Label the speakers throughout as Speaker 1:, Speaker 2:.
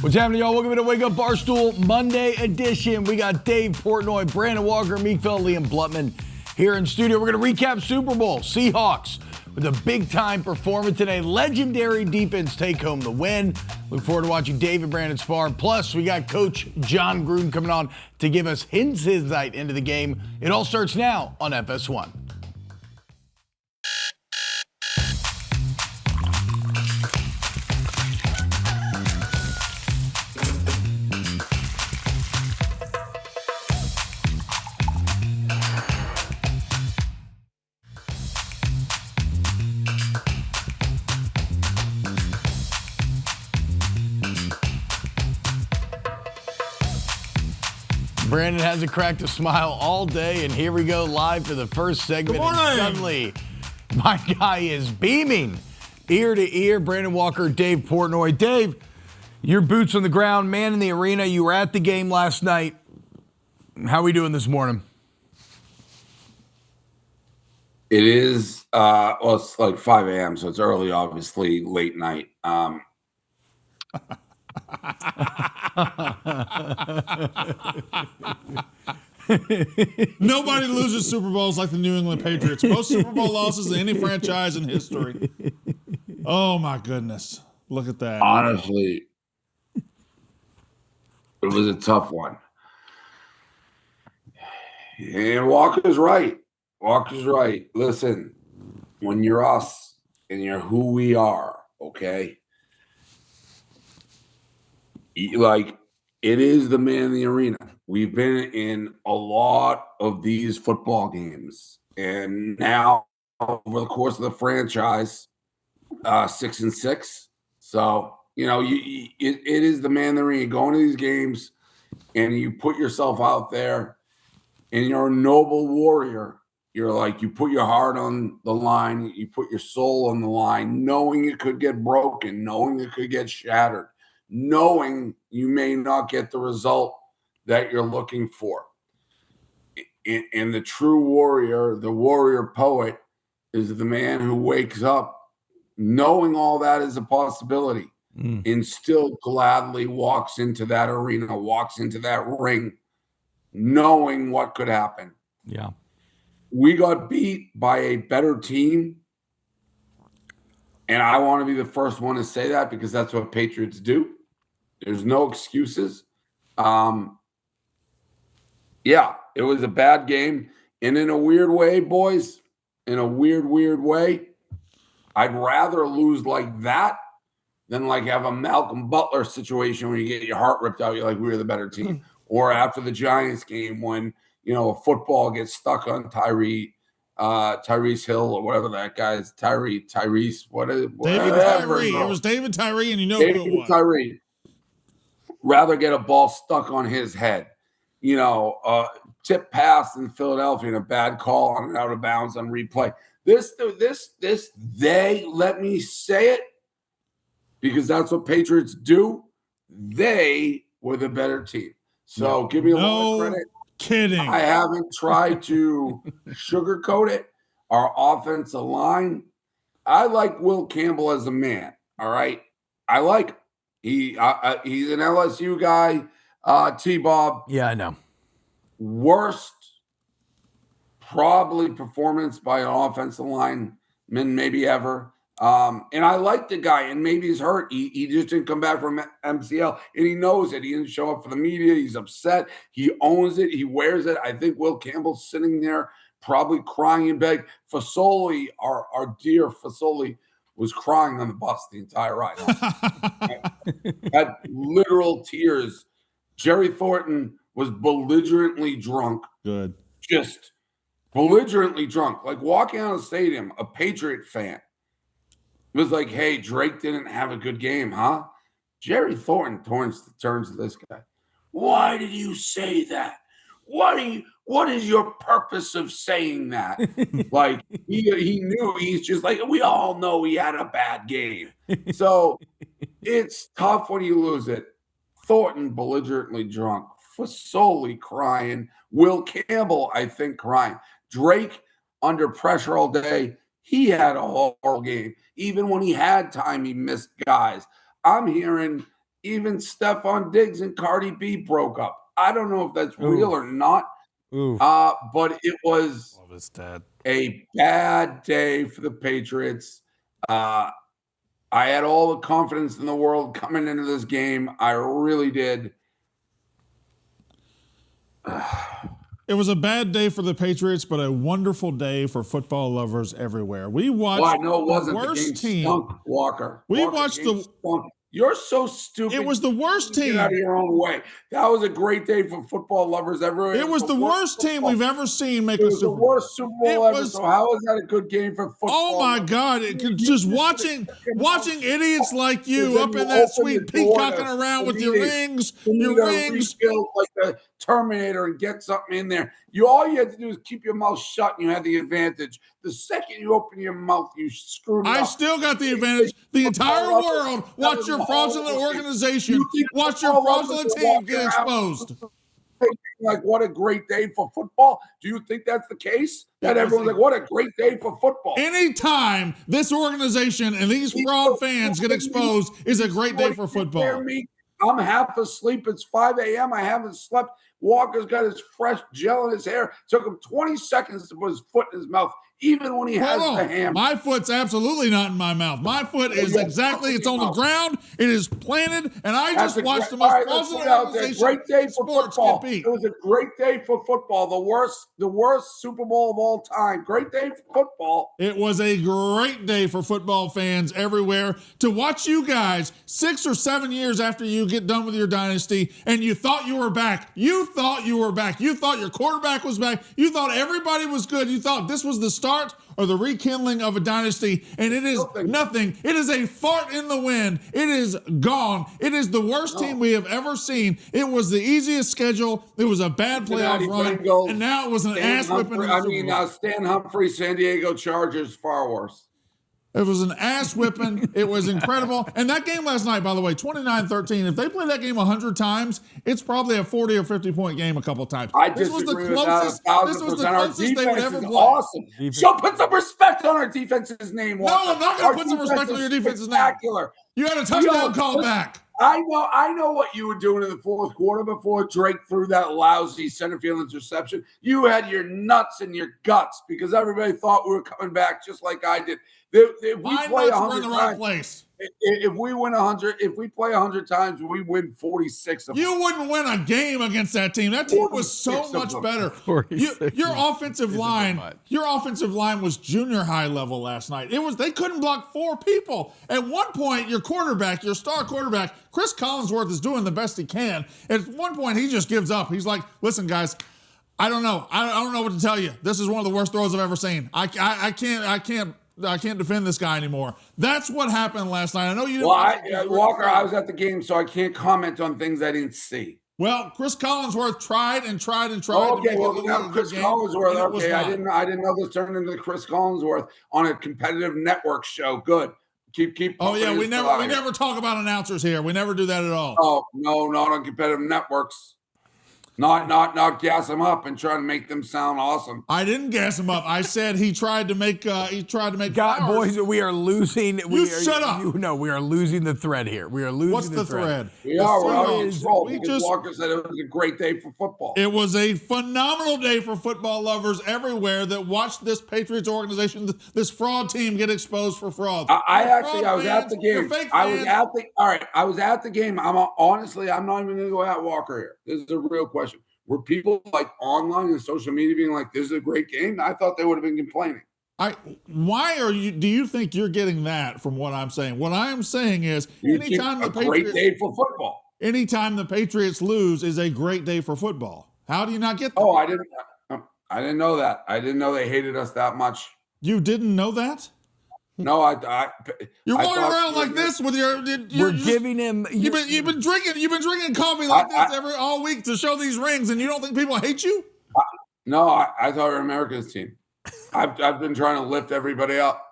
Speaker 1: What's happening, y'all? Welcome to Wake Up Barstool Monday edition. We got Dave Portnoy, Brandon Walker, Meekville, Liam Blutman here in studio. We're going to recap Super Bowl. Seahawks with a big-time performance today. Legendary defense take home the win. Look forward to watching Dave and Brandon spar. Plus, we got Coach Jon Gruden coming on to give us his insight into the game. It all starts now on FS1. Brandon hasn't cracked a smile all day, and here we go live for the first segment. And suddenly, my guy is beaming ear to ear. Brandon Walker, Dave Portnoy. Dave, your boots on the ground, man in the arena. You were at the game last night. How are we doing this morning?
Speaker 2: It is, well, it's like 5 a.m., so it's early, obviously, late night.
Speaker 3: Nobody loses Super Bowls like the New England Patriots. Most Super Bowl losses in any franchise in history. Oh, my goodness. Look at that.
Speaker 2: Honestly, it was a tough one. And Walker's right. Walker's right. Listen, when you're us and you're who we are, okay? Like, it is the man in the arena. We've been in a lot of these football games, and now over the course of the franchise, 6-6. So, you know, it is the man in the arena. You go into these games, and you put yourself out there, and you're a noble warrior. You're like, you put your heart on the line, you put your soul on the line, knowing it could get broken, knowing it could get shattered, knowing you may not get the result that you're looking for. And the true warrior, the warrior poet, is the man who wakes up knowing all that is a possibility and still gladly walks into that arena, walks into that ring, knowing what could happen.
Speaker 1: Yeah.
Speaker 2: We got beat by a better team, and I want to be the first one to say that because that's what Patriots do. There's no excuses. Yeah, it was a bad game. And in a weird way, boys, in a weird way, I'd rather lose like that than like have a Malcolm Butler situation where you get your heart ripped out. You're like, we were the better team. Or after the Giants game when, you know, a football gets stuck on Tyrese Hill or whatever that guy is. Tyrese, whatever.
Speaker 3: David Tyree. It was David Tyree, and you know
Speaker 2: David
Speaker 3: who it was.
Speaker 2: Tyree. Rather get a ball stuck on his head. You know, tip pass in Philadelphia and a bad call on an out of bounds on replay. They, let me say it, because that's what Patriots do. They were the better team. So give me a lot of credit.
Speaker 3: Kidding.
Speaker 2: I haven't tried to sugarcoat it. Our offensive line. I like Will Campbell as a man. All right. I like him. He's an LSU guy. T-Bob.
Speaker 1: Yeah, I know.
Speaker 2: Worst probably performance by an offensive lineman maybe ever. And I like the guy, and maybe he's hurt. He just didn't come back from MCL, and he knows it. He didn't show up for the media. He's upset. He owns it. He wears it. I think Will Campbell's sitting there probably crying in bed. Fasoli, our dear Fasoli, was crying on the bus the entire ride. Had literal tears. Jerry Thornton was belligerently drunk.
Speaker 3: Good.
Speaker 2: Just belligerently drunk. Like walking out of the stadium, a Patriot fan was like, hey, Drake didn't have a good game, huh? Jerry Thornton turns to this guy. Why did you say that? What is your purpose of saying that? Like he knew. He's just like, we all know he had a bad game. So it's tough when you lose it. Thornton belligerently drunk. Fasoli crying. Will Campbell, I think, crying. Drake under pressure all day. He had a horrible game. Even when he had time, he missed guys. I'm hearing even Stephon Diggs and Cardi B broke up. I don't know if that's real or not. But it was a bad day for the Patriots. I had all the confidence in the world coming into this game. I really did.
Speaker 3: It was a bad day for the Patriots, but a wonderful day for football lovers everywhere. We watched
Speaker 2: I know it wasn't
Speaker 3: the worst
Speaker 2: game
Speaker 3: team.
Speaker 2: Stunk, Walker.
Speaker 3: We
Speaker 2: Walker
Speaker 3: watched the.
Speaker 2: Stunk. You're so stupid.
Speaker 3: It was the worst team.
Speaker 2: Get out of your own way. That was a great day for football lovers everywhere.
Speaker 3: It was the worst team we've ever seen make a Super Bowl.
Speaker 2: It was the worst Super Bowl ever. So how is that a good game for football?
Speaker 3: Oh my God! Just watching idiots like you up in that suite peacocking around with your rings.
Speaker 2: Like the Terminator and get something in there. All you had to do is keep your mouth shut, and you had the advantage. The second you open your mouth, you screwed it up.
Speaker 3: I still got the advantage. The entire world watch your fraudulent organization, watch your fraudulent team get exposed.
Speaker 2: Like, what a great day for football. Do you think that's the case? That everyone's like, what a great day for football.
Speaker 3: Anytime this organization and these fraud fans get exposed is a great day for football.
Speaker 2: I'm half asleep. It's 5 a.m. I haven't slept. Walker's got his fresh gel in his hair. Took him 20 seconds to put his foot in his mouth, even when he has the ham.
Speaker 3: My foot's absolutely not in my mouth. My foot is exactly, it's on the ground. It is planted, and I just watched the most fraudulent organization.
Speaker 2: Great day for football. It was a great day for football. The worst Super Bowl of all time. Great day for football.
Speaker 3: It was a great day for football fans everywhere to watch you guys 6 or 7 years after you get done with your dynasty, and you thought you were back. You thought you were back. You thought your quarterback was back. You thought everybody was good. You thought this was the start or the rekindling of a dynasty, and it is nothing. It is a fart in the wind. It is gone. It is the worst team we have ever seen. It was the easiest schedule. It was a bad playoff run, and now it was an ass whipping.
Speaker 2: Stan Humphrey, San Diego Chargers, far worse.
Speaker 3: It was an ass whipping. It was incredible. And that game last night, by the way, 29-13, if they play that game 100 times, it's probably a 40 or 50 point game a couple times.
Speaker 2: This was the closest
Speaker 3: they would ever play.
Speaker 2: Awesome. So put some respect on our defense's name.
Speaker 3: No, I'm not going to put some respect on your defense's name. You had a touchdown call back.
Speaker 2: I know what you were doing in the fourth quarter before Drake threw that lousy center field interception. You had your nuts and your guts because everybody thought we were coming back just like I did. If we play 100 times, if we win 100, if we play 100 times, we win 46 of them.
Speaker 3: You wouldn't win a game against that team. That team was so much better. Your offensive line was junior high level last night. They couldn't block 4 people. At one point, your star quarterback, Chris Collinsworth, is doing the best he can. At one point, he just gives up. He's like, "Listen, guys, I don't know. I don't know what to tell you. This is one of the worst throws I've ever seen. I can't defend this guy anymore." That's what happened last night. I know you didn't.
Speaker 2: Walker, I was at the game, so I can't comment on things I didn't see.
Speaker 3: Well, Chris Collinsworth tried and tried and tried.
Speaker 2: Okay, Chris Collinsworth. Okay, I didn't know this turned into the Chris Collinsworth on a competitive network show. Good. Keep.
Speaker 3: Oh yeah, we never talk about announcers here. We never do that at all.
Speaker 2: Oh no, not on competitive networks. Not gas them up and try to make them sound awesome.
Speaker 3: I didn't gas him up. I said he tried to make.
Speaker 1: God, boys, we are losing.
Speaker 3: Shut up.
Speaker 1: We are losing the thread here. We are losing.
Speaker 3: What's the thread?
Speaker 2: We are. We're out of control. Walker said it was a great day for football.
Speaker 3: It was a phenomenal day for football lovers everywhere that watched this Patriots organization, this fraud team, get exposed for fraud.
Speaker 2: I was at the game. I was at the game. I'm not even going to go at Walker here. This is a real question. Were people like online and social media being like, "This is a great game"? I thought they would have been complaining.
Speaker 3: Do you think you're getting that from what I'm saying? What I am saying is anytime the Patriots,
Speaker 2: great day for football.
Speaker 3: Anytime the Patriots lose is a great day for football. How do you not get that?
Speaker 2: Oh, I didn't know that. I didn't know they hated us that much.
Speaker 3: You didn't know that?
Speaker 2: No,
Speaker 3: you're walking around like this with your.
Speaker 1: Giving him.
Speaker 3: You've been drinking coffee like this all week to show these rings, and you don't think people hate you?
Speaker 2: No, I thought we were America's team. I've been trying to lift everybody up.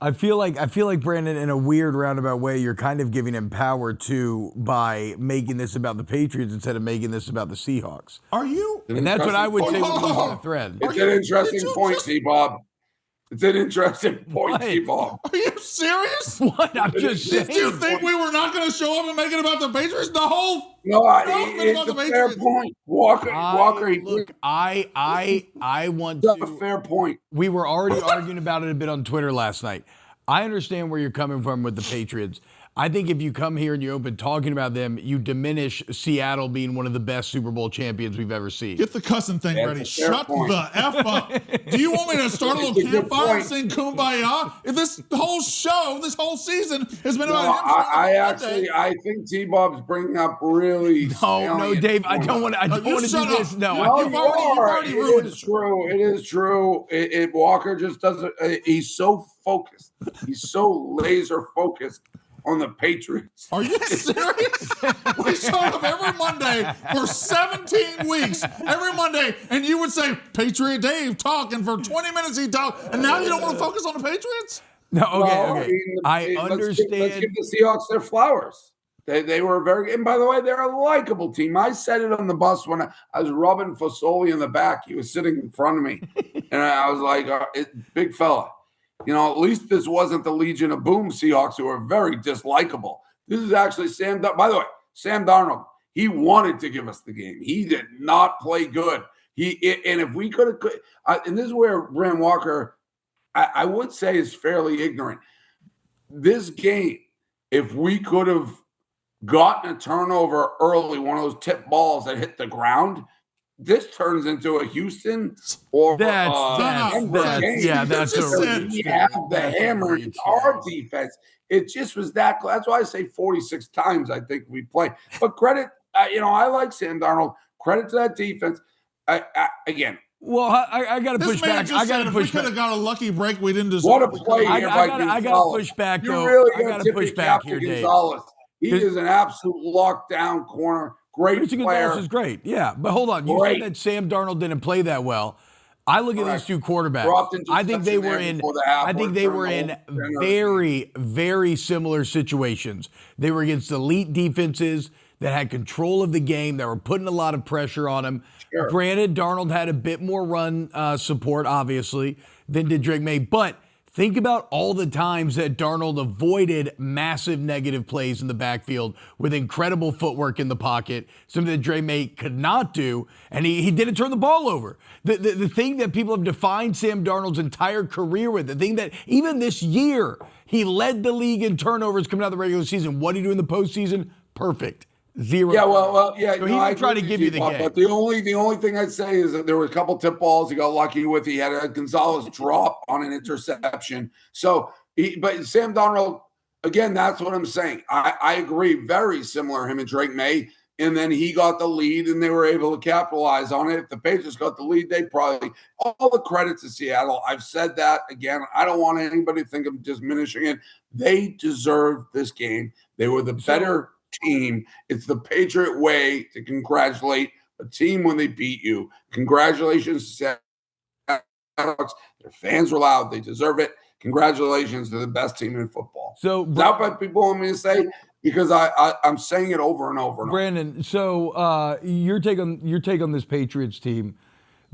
Speaker 1: I feel like Brandon, in a weird roundabout way, you're kind of giving him power too by making this about the Patriots instead of making this about the Seahawks.
Speaker 3: Are you?
Speaker 1: And that's what I would say with the thread.
Speaker 2: It's an interesting point, T-Bob. It's an interesting point, T-Ball.
Speaker 3: Are you serious?
Speaker 1: What? I'm just saying.
Speaker 3: Did you think we were not going to show up and make it about the Patriots? The whole
Speaker 2: No,
Speaker 3: it's
Speaker 2: it's a fair point. Walker,
Speaker 1: Look, I want
Speaker 2: it's
Speaker 1: to.
Speaker 2: a fair point.
Speaker 1: We were already arguing about it a bit on Twitter last night. I understand where you're coming from with the Patriots. I think if you come here and you open talking about them, you diminish Seattle being one of the best Super Bowl champions we've ever seen.
Speaker 3: Get the cussing thing ready. Shut the F up. Do you want me to start a little campfire and sing Kumbaya? If this whole show, this whole season has been about him.
Speaker 2: I think T-Bob's bringing up really.
Speaker 1: No, Dave, I don't want to do this. No,
Speaker 3: you've already ruined it.
Speaker 2: It is true. Walker just doesn't. He's so focused. He's so laser focused on the Patriots.
Speaker 3: Are you serious? We showed up every Monday for 17 weeks, every Monday, and you would say, Patriot Dave talking for 20 minutes he talked, and now you don't want to focus on the Patriots?
Speaker 1: No, okay. I understand.
Speaker 2: Let's give the Seahawks their flowers. They were very, and by the way, they're a likable team. I said it on the bus when I was rubbing Fasoli in the back. He was sitting in front of me, and I was like, big fella. At least this wasn't the Legion of Boom Seahawks, who are very dislikable. This is actually Sam. By the way, Sam Darnold, he wanted to give us the game. He did not play good. And if we could have, and this is where Brand Walker, I would say, is fairly ignorant. This game, if we could have gotten a turnover early, one of those tip balls that hit the ground, this turns into a Houston or Denver game.
Speaker 1: Yeah, that's
Speaker 2: we have the hammer in our defense. It just was that. That's why I say 46 times I think we play. But credit, I like Sam Darnold. Credit to that defense. Again.
Speaker 1: Well, I got to push back. I got to push back.
Speaker 3: We could have got a lucky break. We didn't deserve.
Speaker 2: What a play here by Gonzalez.
Speaker 1: I got to push back, though. I got to push back here, Dave.
Speaker 2: He is an absolute lockdown corner. Great player.
Speaker 1: This is great. Yeah, but hold on. You said that Sam Darnold didn't play that well. I look at these two quarterbacks. I think they were in very, very similar situations. They were against elite defenses that had control of the game, that were putting a lot of pressure on him. Sure. Granted, Darnold had a bit more run support, obviously, than did Drake Maye. But think about all the times that Darnold avoided massive negative plays in the backfield with incredible footwork in the pocket, something that Drake Maye could not do, and he didn't turn the ball over. The thing that people have defined Sam Darnold's entire career with, the thing that even this year, he led the league in turnovers coming out of the regular season. What did he do in the postseason? Perfect. Zero.
Speaker 2: Yeah, well, yeah.
Speaker 1: So he didn't try to give you the game.
Speaker 2: But the only thing I'd say is that there were a couple tip balls he got lucky with. He had a Gonzalez drop on an interception. So, but Sam Darnold, again, that's what I'm saying. I agree. Very similar, him and Drake Maye. And then he got the lead, and they were able to capitalize on it. If the Patriots got the lead, they probably – all the credit to Seattle. I've said that. Again, I don't want anybody to think I'm diminishing it. They deserved this game. They were the better team. It's the Patriot way to congratulate a team when they beat you. Congratulations to Seahawks. Their fans were loud. They deserve it. Congratulations to the best team in football.
Speaker 1: So
Speaker 2: that's what people want me to say, because I'm saying it over and over and
Speaker 1: Brandon,
Speaker 2: over.
Speaker 1: So your take on this Patriots team,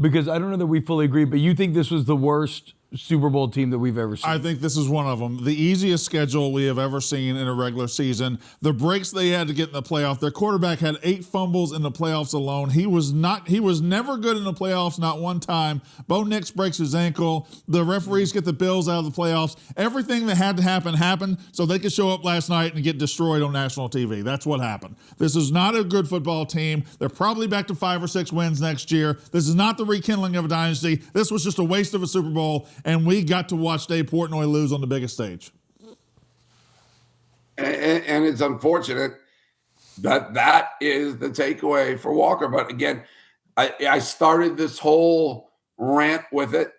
Speaker 1: because I don't know that we fully agree, but you think this was the worst Super Bowl team that we've ever seen?
Speaker 3: I think this is one of them. The easiest schedule we have ever seen in a regular season. The breaks they had to get in the playoff. Their quarterback had 8 fumbles in the playoffs alone. He was never good in the playoffs, not one time. Bo Nix breaks his ankle. The referees get the Bills out of the playoffs. Everything that had to happen happened so they could show up last night and get destroyed on national TV. That's what happened. This is not a good football team. They're probably back to 5 or 6 wins next year. This is not the rekindling of a dynasty. This was just a waste of a Super Bowl. And we got to watch Dave Portnoy lose on the biggest stage.
Speaker 2: And it's unfortunate that is the takeaway for Walker. But again, I started this whole rant with it.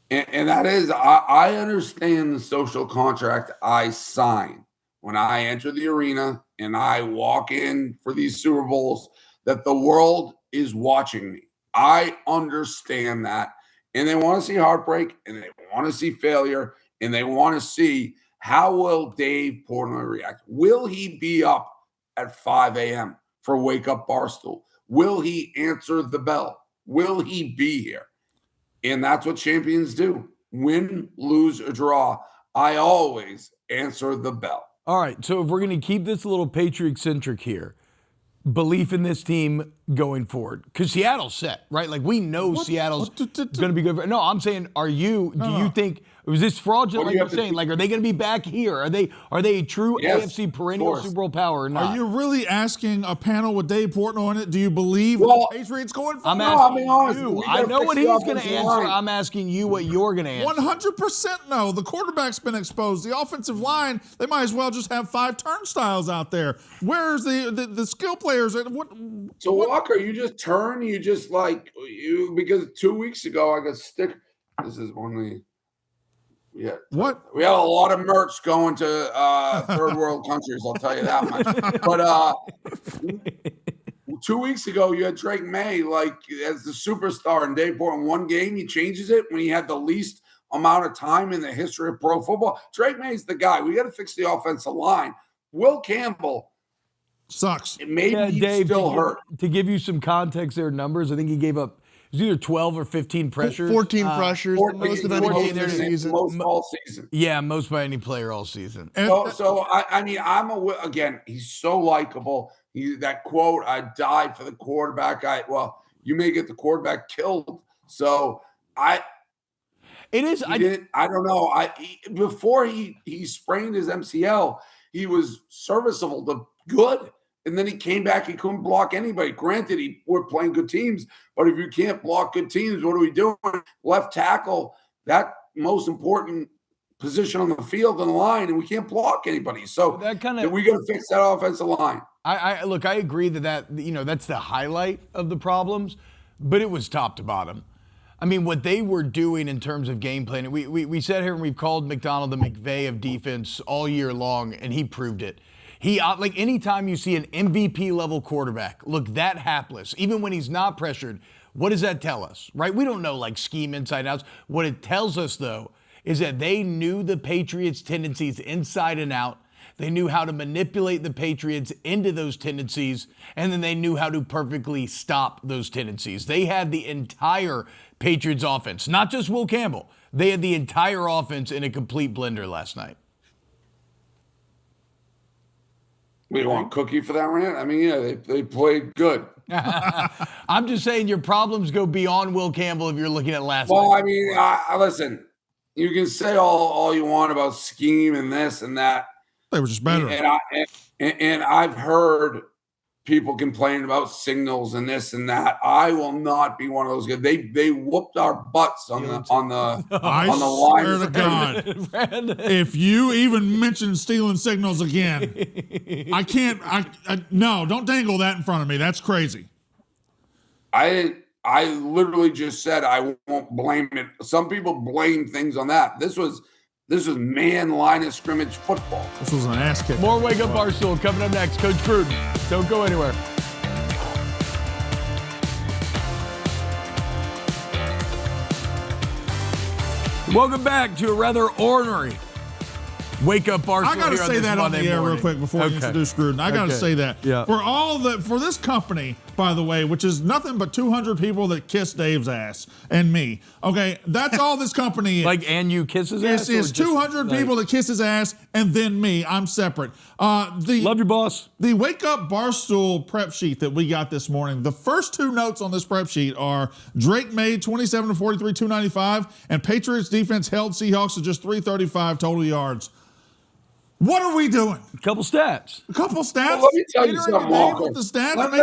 Speaker 2: And that is, I understand the social contract I sign when I enter the arena and I walk in for these Super Bowls, that the world is watching me. I understand that. And they want to see heartbreak, and they want to see failure, and they want to see how will Dave Portnoy react. Will he be up at 5 a.m. for Wake Up Barstool? Will he answer the bell? Will he be here? And that's what champions do. Win, lose, or draw. I always answer the bell.
Speaker 1: All right, so if we're going to keep this a little Patriot-centric here, belief in this team going forward, because Seattle's set, right? Like we know Seattle's going to be good. No, I'm saying, do you think, was this fraudulent? Like you're saying, like, are they going to be back here? Are they a true AFC perennial Super Bowl power or not?
Speaker 3: Are you really asking a panel with Dave Portnoy in it? Do you believe the Patriots going forward?
Speaker 1: I'm asking you. I know what he's going to answer. I'm asking you what you're going to answer.
Speaker 3: 100% no. The quarterback's been exposed. The offensive line, they might as well just have 5 turnstiles out there. Where's the skill players?
Speaker 2: Walker, you just turn, because 2 weeks ago I got stick. This is only. Yeah.
Speaker 3: What?
Speaker 2: We had a lot of merch going to third world countries, I'll tell you that much. But 2 weeks ago, you had Drake Maye as the superstar, and Dave Portnoy in one game, he changes it when he had the least amount of time in the history of pro football. Drake May's the guy. We got to fix the offensive line. Will Campbell
Speaker 3: sucks.
Speaker 2: Maybe he's still hurt.
Speaker 1: To give you some context, their numbers, I think he gave up. It was either 12 or 15 pressures.
Speaker 4: 14 pressures.
Speaker 2: 14,
Speaker 4: most of any player this season.
Speaker 2: Most all season.
Speaker 1: Yeah, most by any player all season.
Speaker 2: Again, he's so likable. That quote, I died for the quarterback. You may get the quarterback killed. So
Speaker 1: it is.
Speaker 2: I don't know. Before he sprained his MCL, he was serviceable to good. And then he came back. He couldn't block anybody. Granted, we're playing good teams, but if you can't block good teams, what are we doing? Left tackle, that most important position on the field and the line, and we can't block anybody. So we got to fix that offensive line.
Speaker 1: I agree that that's the highlight of the problems, but it was top to bottom. I mean, what they were doing in terms of game planning, we sat here and we've called McDonald the McVay of defense all year long, and he proved it. Anytime you see an MVP level quarterback look that hapless, even when he's not pressured, what does that tell us, right? We don't know scheme inside outs. What it tells us though is that they knew the Patriots' tendencies inside and out. They knew how to manipulate the Patriots into those tendencies, and then they knew how to perfectly stop those tendencies. They had the entire Patriots offense, not just Will Campbell. They had the entire offense in a complete blender last night.
Speaker 2: We don't want Cookie for that rant? I mean, yeah, they played good.
Speaker 1: I'm just saying your problems go beyond Will Campbell if you're looking at last night.
Speaker 2: Well, I mean, listen, you can say all you want about scheme and this and that.
Speaker 3: They were just better.
Speaker 2: And I've heard people complain about signals and this and that. I will not be one of those guys. They whooped our butts on the line.
Speaker 3: I swear to God, if you even mention stealing signals again, I can't. No, don't dangle that in front of me. That's crazy.
Speaker 2: I literally just said I won't blame it. Some people blame things on that. This was man line of scrimmage football.
Speaker 3: This was an ass kick.
Speaker 1: More Wake Up Barstool coming up next. Coach Gruden, don't go anywhere. Welcome back to a rather ornery Wake Up Barstool.
Speaker 3: I got to say that on the air real quick before we introduce Gruden. I got to say that.
Speaker 1: Yeah.
Speaker 3: For this company, by the way, which is nothing but 200 people that kiss Dave's ass and me. Okay, that's all this company is.
Speaker 1: And you kiss his ass?
Speaker 3: It's 200 people that kiss his ass and then me. I'm separate.
Speaker 1: Love your boss.
Speaker 3: The Wake Up Barstool prep sheet that we got this morning, the first 2 notes on this prep sheet are Drake Maye 27 to 43, 295, and Patriots defense held Seahawks to just 335 total yards. What are we doing?
Speaker 1: A couple stats.
Speaker 2: Well, let me tell you something, Walker. Let me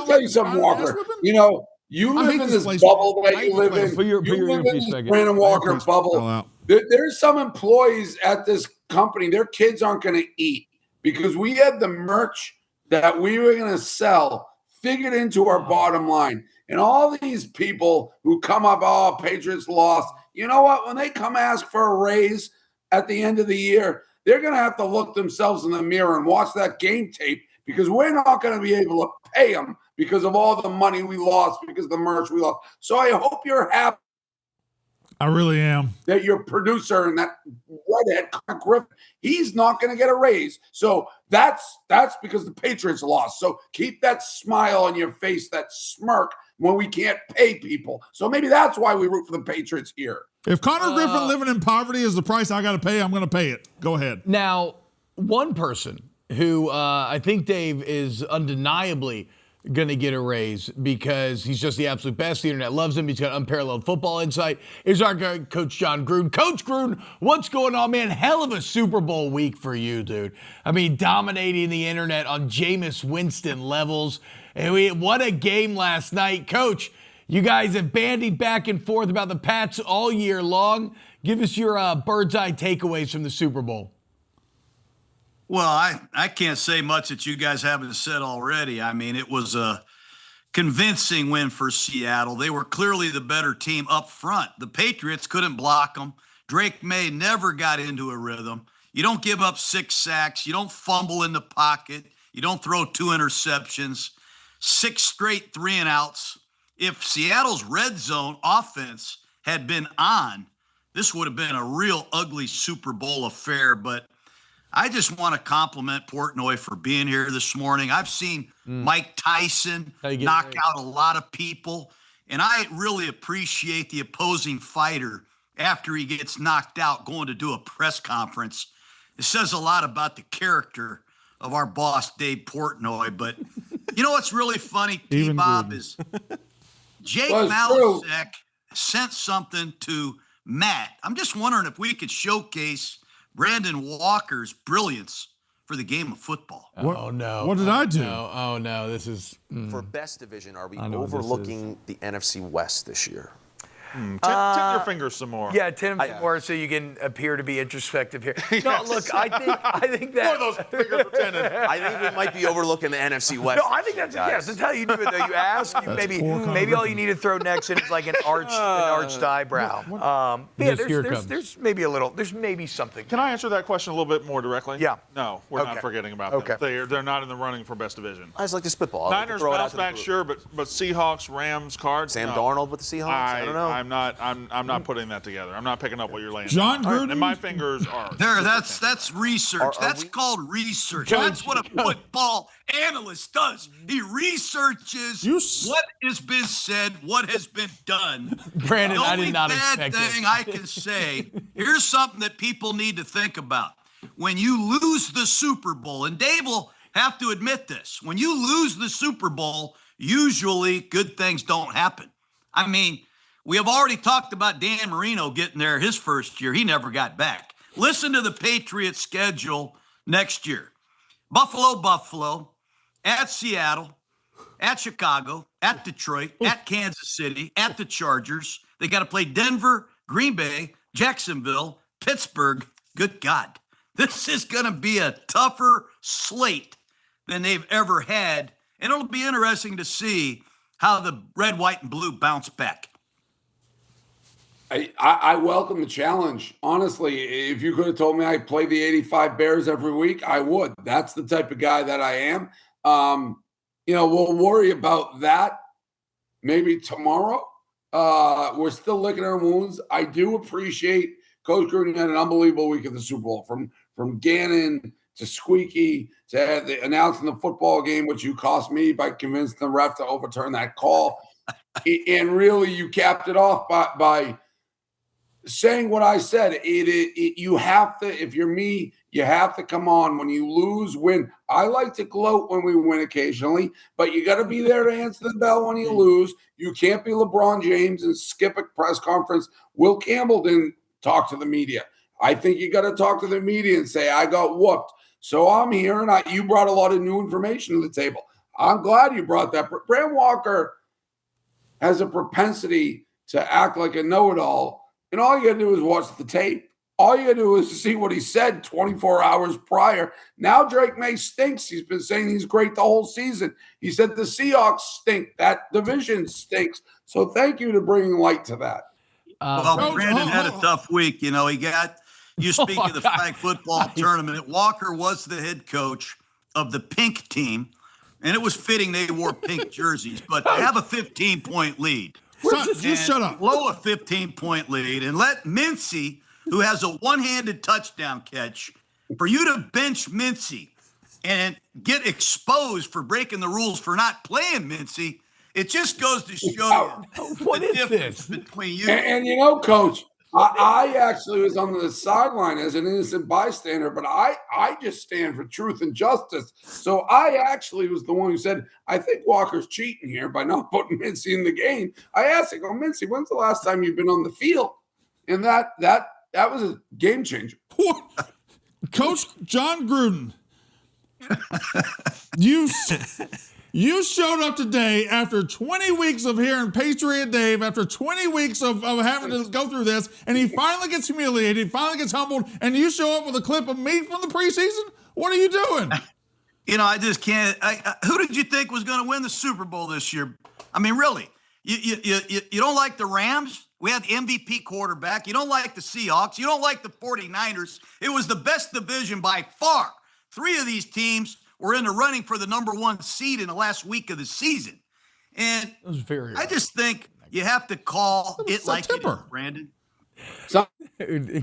Speaker 2: tell you something, Walker. You live in this bubble that you live in. You live in this Brandon Walker bubble. There's some employees at this company, their kids aren't going to eat because we had the merch that we were going to sell figured into our bottom line. And all these people who come up, Patriots lost. You know what? When they come ask for a raise at the end of the year, they're going to have to look themselves in the mirror and watch that game tape because we're not going to be able to pay them because of all the money we lost, because of the merch we lost. So I hope you're happy.
Speaker 3: I really am.
Speaker 2: That your producer and that redhead Griffin, he's not going to get a raise. So that's because the Patriots lost. So keep that smile on your face, that smirk when we can't pay people. So maybe that's why we root for the Patriots here.
Speaker 3: If Connor Griffin living in poverty is the price I got to pay, I'm going to pay it. Go ahead.
Speaker 1: Now, one person who I think, Dave, is undeniably going to get a raise because he's just the absolute best. The internet loves him. He's got unparalleled football insight. Is our guy, Coach Jon Gruden. Coach Gruden, what's going on, man? Hell of a Super Bowl week for you, dude. I mean, dominating the internet on Jameis Winston levels. And what a game last night. Coach, you guys have bandied back and forth about the Pats all year long. Give us your bird's eye takeaways from the Super Bowl.
Speaker 5: Well, I can't say much that you guys haven't said already. I mean, it was a convincing win for Seattle. They were clearly the better team up front. The Patriots couldn't block them. Drake Maye never got into a rhythm. You don't give up 6 sacks. You don't fumble in the pocket. You don't throw 2 interceptions. 6 straight 3-and-outs. If Seattle's red zone offense had been on, this would have been a real ugly Super Bowl affair, but I just want to compliment Portnoy for being here this morning. I've seen Mike Tyson knock out a lot of people, and I really appreciate the opposing fighter after he gets knocked out going to do a press conference. It says a lot about the character of our boss, Dave Portnoy. But you know what's really funny, T-Bob, is Jake Malasek sent something to Matt. I'm just wondering if we could showcase Brandon Walker's brilliance for the game of football.
Speaker 1: Oh, no.
Speaker 3: What did I do?
Speaker 1: No. Oh, no. This is...
Speaker 6: For best division, are we overlooking the NFC West this year?
Speaker 7: Tip your fingers some more.
Speaker 1: Yeah, tip them some more so you can appear to be introspective here. No, look, I think that...
Speaker 7: More of those fingers pretending.
Speaker 6: I think we might be overlooking the NFC West.
Speaker 1: No, I think that's yes. That's how you do it. Though you ask, maybe all you need to throw next in is like an arched eyebrow. Yeah, there's maybe a little. There's maybe something.
Speaker 7: Can I answer that question a little bit more directly?
Speaker 1: Yeah.
Speaker 7: No, we're not forgetting about them. They're not in the running for best division.
Speaker 6: I just like to spitball.
Speaker 7: Niners bounce back, sure, but Seahawks, Rams, Cards.
Speaker 6: Sam Darnold with the Seahawks. I don't know.
Speaker 7: I'm not putting that together. I'm not picking up what you're laying.
Speaker 3: Jon
Speaker 7: down.
Speaker 3: Gruden.
Speaker 7: And my fingers are.
Speaker 5: There, that's research. That's called research. That's what a football analyst does. He researches what has been said, what has been done.
Speaker 1: Brandon, I did not expect
Speaker 5: the only bad thing I can say, here's something that people need to think about. When you lose the Super Bowl, and Dave will have to admit this, when you lose the Super Bowl, usually good things don't happen. I mean, we have already talked about Dan Marino getting there his first year. He never got back. Listen to the Patriots' schedule next year. Buffalo, at Seattle, at Chicago, at Detroit, at Kansas City, at the Chargers. They got to play Denver, Green Bay, Jacksonville, Pittsburgh. Good God. This is going to be a tougher slate than they've ever had. And it'll be interesting to see how the red, white, and blue bounce back.
Speaker 2: I welcome the challenge. Honestly, if you could have told me I play the 85 Bears every week, I would. That's the type of guy that I am. We'll worry about that maybe tomorrow. We're still licking our wounds. I do appreciate Coach Gruden had an unbelievable week at the Super Bowl, from Gannon to Squeaky to announcing the football game, which you cost me by convincing the ref to overturn that call. And really, you capped it off by saying what I said. You have to, if you're me, you have to come on when you lose, win. I like to gloat when we win occasionally, but you got to be there to answer the bell when you lose. You can't be LeBron James and skip a press conference. Will Campbell didn't talk to the media. I think you got to talk to the media and say, I got whooped. So I'm here, and you brought a lot of new information to the table. I'm glad you brought that. Brand Walker has a propensity to act like a know-it-all. And all you got to do is watch the tape. All you got to do is see what he said 24 hours prior. Now Drake Maye stinks. He's been saying he's great the whole season. He said the Seahawks stink. That division stinks. So thank you to bringing light to that.
Speaker 5: Brandon had a tough week. You speak of the flag football tournament. Walker was the head coach of the pink team, and it was fitting they wore pink jerseys. But to have a 15-point lead.
Speaker 3: Just shut up.
Speaker 5: Blow a 15-point lead and let Mincy, who has a one-handed touchdown catch, for you to bench Mincy and get exposed for breaking the rules for not playing Mincy, it just goes to show you
Speaker 1: what
Speaker 5: the
Speaker 1: is
Speaker 5: difference
Speaker 1: this
Speaker 5: between you.
Speaker 2: And Coach, I actually was on the sideline as an innocent bystander, but I just stand for truth and justice. So I actually was the one who said, I think Walker's cheating here by not putting Mincy in the game. I asked him, Mincy, when's the last time you've been on the field? And that was a game changer.
Speaker 3: Coach Jon Gruden, you showed up today after 20 weeks of hearing Patriot Dave, after 20 weeks of having to go through this, and he finally gets humiliated, he finally gets humbled, and you show up with a clip of me from the preseason? What are you doing?
Speaker 5: I just can't. Who did you think was going to win the Super Bowl this year? I mean, really? You don't like the Rams? We had the MVP quarterback. You don't like the Seahawks. You don't like the 49ers. It was the best division by far. 3 of these teams were in the running for the number 1 seed in the last week of the season. And I just think you have to call it like it is, Brandon.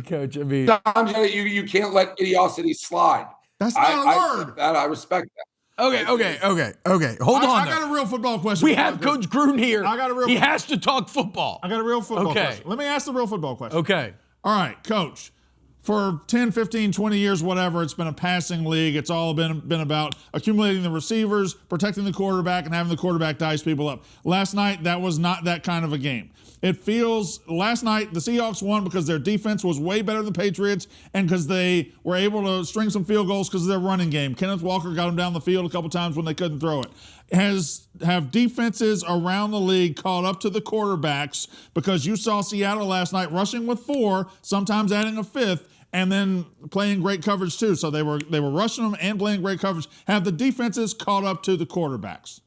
Speaker 1: Coach, I mean,
Speaker 2: sometimes you can't let idiocy slide.
Speaker 3: That's not a word.
Speaker 2: I respect that.
Speaker 1: Okay. Hold on.
Speaker 3: I got a real football question.
Speaker 1: We have Coach Gruden here. He has to talk football.
Speaker 3: I got a real football question. Let me ask the real football question.
Speaker 1: Okay.
Speaker 3: All right, Coach. For 10, 15, 20 years, whatever, it's been a passing league. It's all been about accumulating the receivers, protecting the quarterback, and having the quarterback dice people up. Last night, that was not that kind of a game. It feels, last night, the Seahawks won because their defense was way better than the Patriots and because they were able to string some field goals because of their running game. Kenneth Walker got them down the field a couple times when they couldn't throw it. Have defenses around the league caught up to the quarterbacks? Because you saw Seattle last night rushing with 4, sometimes adding a 5th, and then playing great coverage too. So they were rushing them and playing great coverage. Have the defenses caught up to the quarterbacks?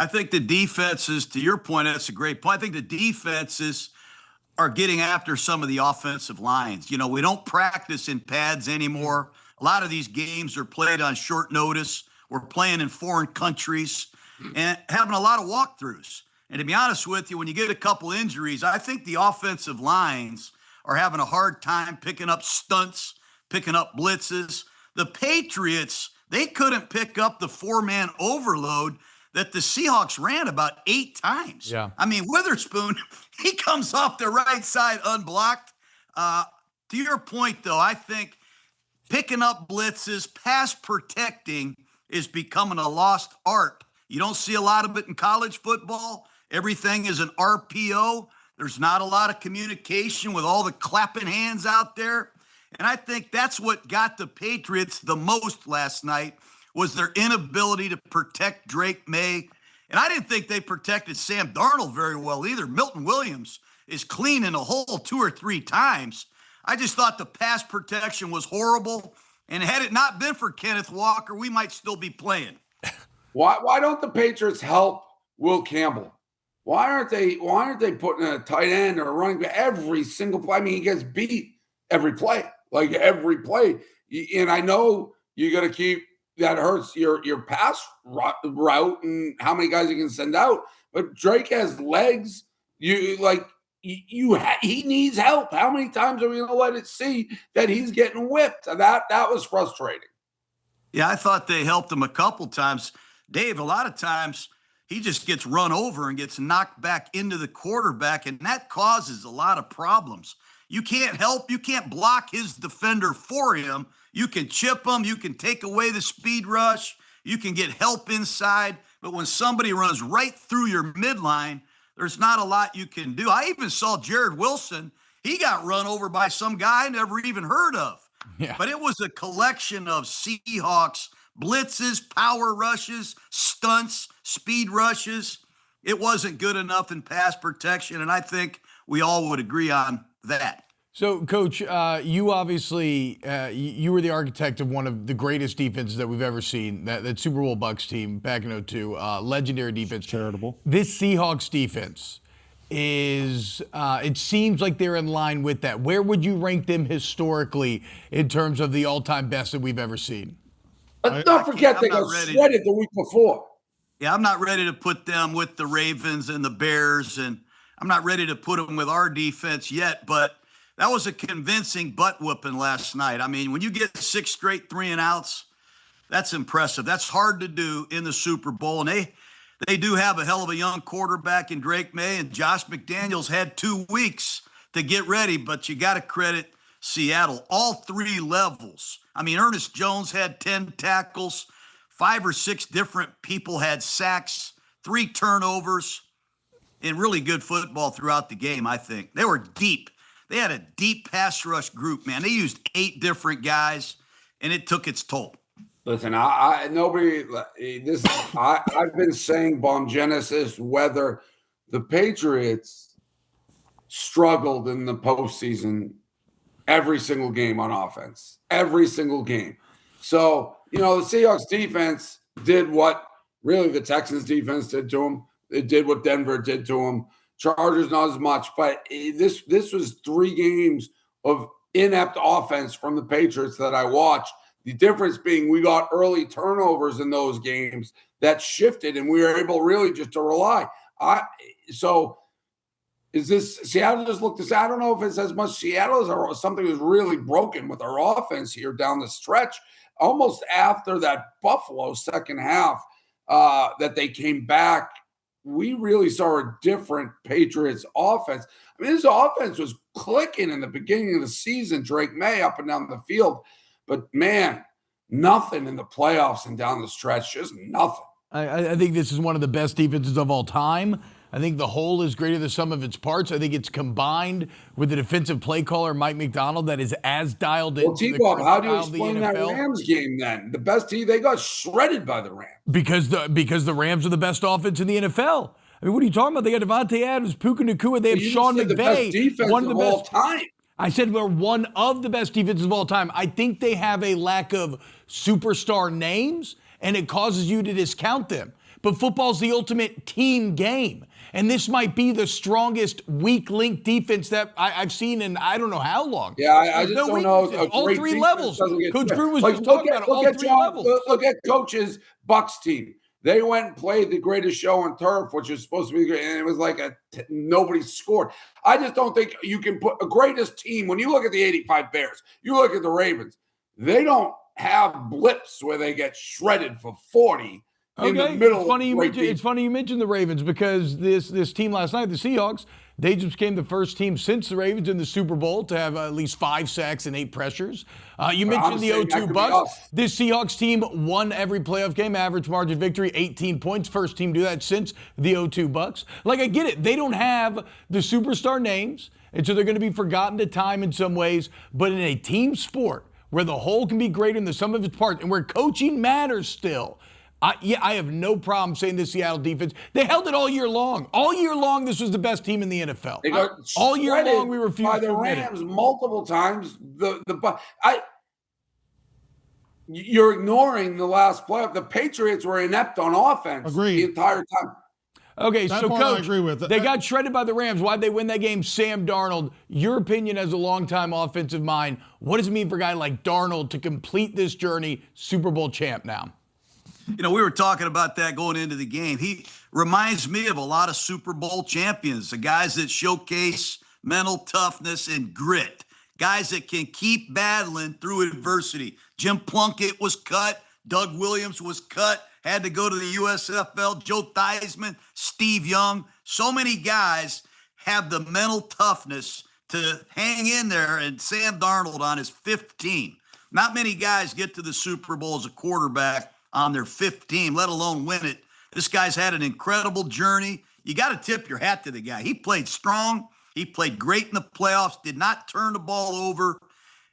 Speaker 5: I think the defenses, to your point, that's a great point. I think the defenses are getting after some of the offensive lines. We don't practice in pads anymore. A lot of these games are played on short notice. We're playing in foreign countries and having a lot of walkthroughs. And to be honest with you, when you get a couple injuries, I think the offensive lines are having a hard time picking up stunts, picking up blitzes. The Patriots, they couldn't pick up the 4-man overload that the Seahawks ran about 8 times.
Speaker 1: Yeah.
Speaker 5: I mean, Witherspoon, he comes off the right side unblocked. To your point, though, I think picking up blitzes, pass protecting is becoming a lost art. You don't see a lot of it in college football. Everything is an RPO. There's not a lot of communication with all the clapping hands out there. And I think that's what got the Patriots the most last night was their inability to protect Drake Maye. And I didn't think they protected Sam Darnold very well either. Milton Williams is clean in a hole 2 or 3 times. I just thought the pass protection was horrible. And had it not been for Kenneth Walker, we might still be playing.
Speaker 2: Why don't the Patriots help Will Campbell? Why aren't they putting a tight end or a running back every single play? I mean, he gets beat every play, like every play. And I know you got to keep that hurts your pass route and how many guys you can send out. But Drake has legs. He needs help. How many times are we going to let it see that he's getting whipped? That was frustrating.
Speaker 5: Yeah, I thought they helped him a couple times. Dave, a lot of times he just gets run over and gets knocked back into the quarterback, and that causes a lot of problems. You can't help. You can't block his defender for him. You can chip him. You can take away the speed rush. You can get help inside. But when somebody runs right through your midline, there's not a lot you can do. I even saw Jared Wilson. He got run over by some guy I never even heard of. Yeah. But it was a collection of Seahawks blitzes, power rushes, stunts, speed rushes. It wasn't good enough in pass protection, and I think we all would agree on that.
Speaker 1: So, Coach, you obviously you were the architect of one of the greatest defenses that we've ever seen, that Super Bowl Bucks team back in 2002, legendary defense.
Speaker 3: Charitable.
Speaker 1: This Seahawks defense is, it seems like they're in line with that. Where would you rank them historically in terms of the all-time best that we've ever seen?
Speaker 2: Let's not forget they got shredded the week before.
Speaker 5: Yeah, I'm not ready to put them with the Ravens and the Bears, and I'm not ready to put them with our defense yet, but that was a convincing butt whooping last night. I mean, when you get 6 straight 3-and-outs, that's impressive. That's hard to do in the Super Bowl, and they do have a hell of a young quarterback in Drake Maye, and Josh McDaniels had 2 weeks to get ready, but you got to credit Seattle, all three levels. I mean, Ernest Jones had 10 tackles, 5 or 6 different people had sacks, 3 turnovers, and really good football throughout the game, I think. They were deep. They had a deep pass rush group, man. They used 8 different guys, and it took its toll.
Speaker 2: Listen, I've been saying bomb Genesis whether the Patriots struggled in the postseason every single game on offense, every single game. So, the Seahawks defense did what really the Texans defense did to them. It did what Denver did to them. Chargers not as much, but this was 3 games of inept offense from the Patriots that I watched. The difference being we got early turnovers in those games that shifted, and we were able really just to rely. So is this Seattle just looked this? I don't know if it's as much Seattle as something was really broken with our offense here down the stretch. Almost after that Buffalo second half that they came back, we really saw a different Patriots offense. I mean, this offense was clicking in the beginning of the season, Drake Maye up and down the field. But, man, nothing in the playoffs and down the stretch, just nothing.
Speaker 1: I think this is one of the best defenses of all time. I think the whole is greater than the sum of its parts. I think it's combined with the defensive play caller, Mike McDonald, that is as dialed in.
Speaker 2: Well, T-Bob, how do you explain that Rams game then? The best team, they got shredded by the Rams.
Speaker 1: Because the Rams are the best offense in the NFL. I mean, what are you talking about? They got Devontae Adams, Puka Nacua. They have Sean McVay.
Speaker 2: The best defense
Speaker 1: one of the
Speaker 2: of
Speaker 1: best
Speaker 2: all time.
Speaker 1: I said we're one of the best defenses of all time. I think they have a lack of superstar names, and it causes you to discount them. But football's the ultimate team game. And this might be the strongest weak link defense that I've seen in I don't know how long.
Speaker 2: Yeah, I just don't know.
Speaker 1: All 3 levels. Coach Gruden was just talking about all 3 levels.
Speaker 2: Look at Coach's Bucks team. They went and played the greatest show on turf, which is supposed to be great, and it was like nobody scored. I just don't think you can put a greatest team. When you look at the 85 Bears, you look at the Ravens, they don't have blips where they get shredded for 40 in the middle.
Speaker 1: It's funny you mentioned the Ravens because this team last night, the Seahawks, they just became the first team since the Ravens in the Super Bowl to have at least 5 sacks and 8 pressures. You mentioned the 0-2 Bucks. This Seahawks team won every playoff game, average margin of victory, 18 points. First team to do that since the 0-2 Bucks. Like, I get it. They don't have the superstar names, and so they're going to be forgotten to time in some ways. But in a team sport where the whole can be greater than the sum of its parts and where coaching matters still, I have no problem saying this Seattle defense. They held it all year long. All year long, this was the best team in the NFL.
Speaker 2: They got
Speaker 1: all year long, we refused
Speaker 2: by the Rams multiple times. You're ignoring the last playoff. The Patriots were inept on offense the entire time.
Speaker 1: Okay,
Speaker 3: that
Speaker 1: so
Speaker 3: part
Speaker 1: Coach,
Speaker 3: I agree with.
Speaker 1: They got shredded by the Rams. Why'd they win that game? Sam Darnold, your opinion as a longtime offensive mind, what does it mean for a guy like Darnold to complete this journey, Super Bowl champ now?
Speaker 5: We were talking about that going into the game. He reminds me of a lot of Super Bowl champions, the guys that showcase mental toughness and grit, guys that can keep battling through adversity. Jim Plunkett was cut. Doug Williams was cut, had to go to the USFL. Joe Theismann, Steve Young. So many guys have the mental toughness to hang in there, and Sam Darnold on his 5th team. Not many guys get to the Super Bowl as a quarterback on their 5th team, let alone win it. This guy's had an incredible journey. You got to tip your hat to the guy. He played strong. He played great in the playoffs, did not turn the ball over,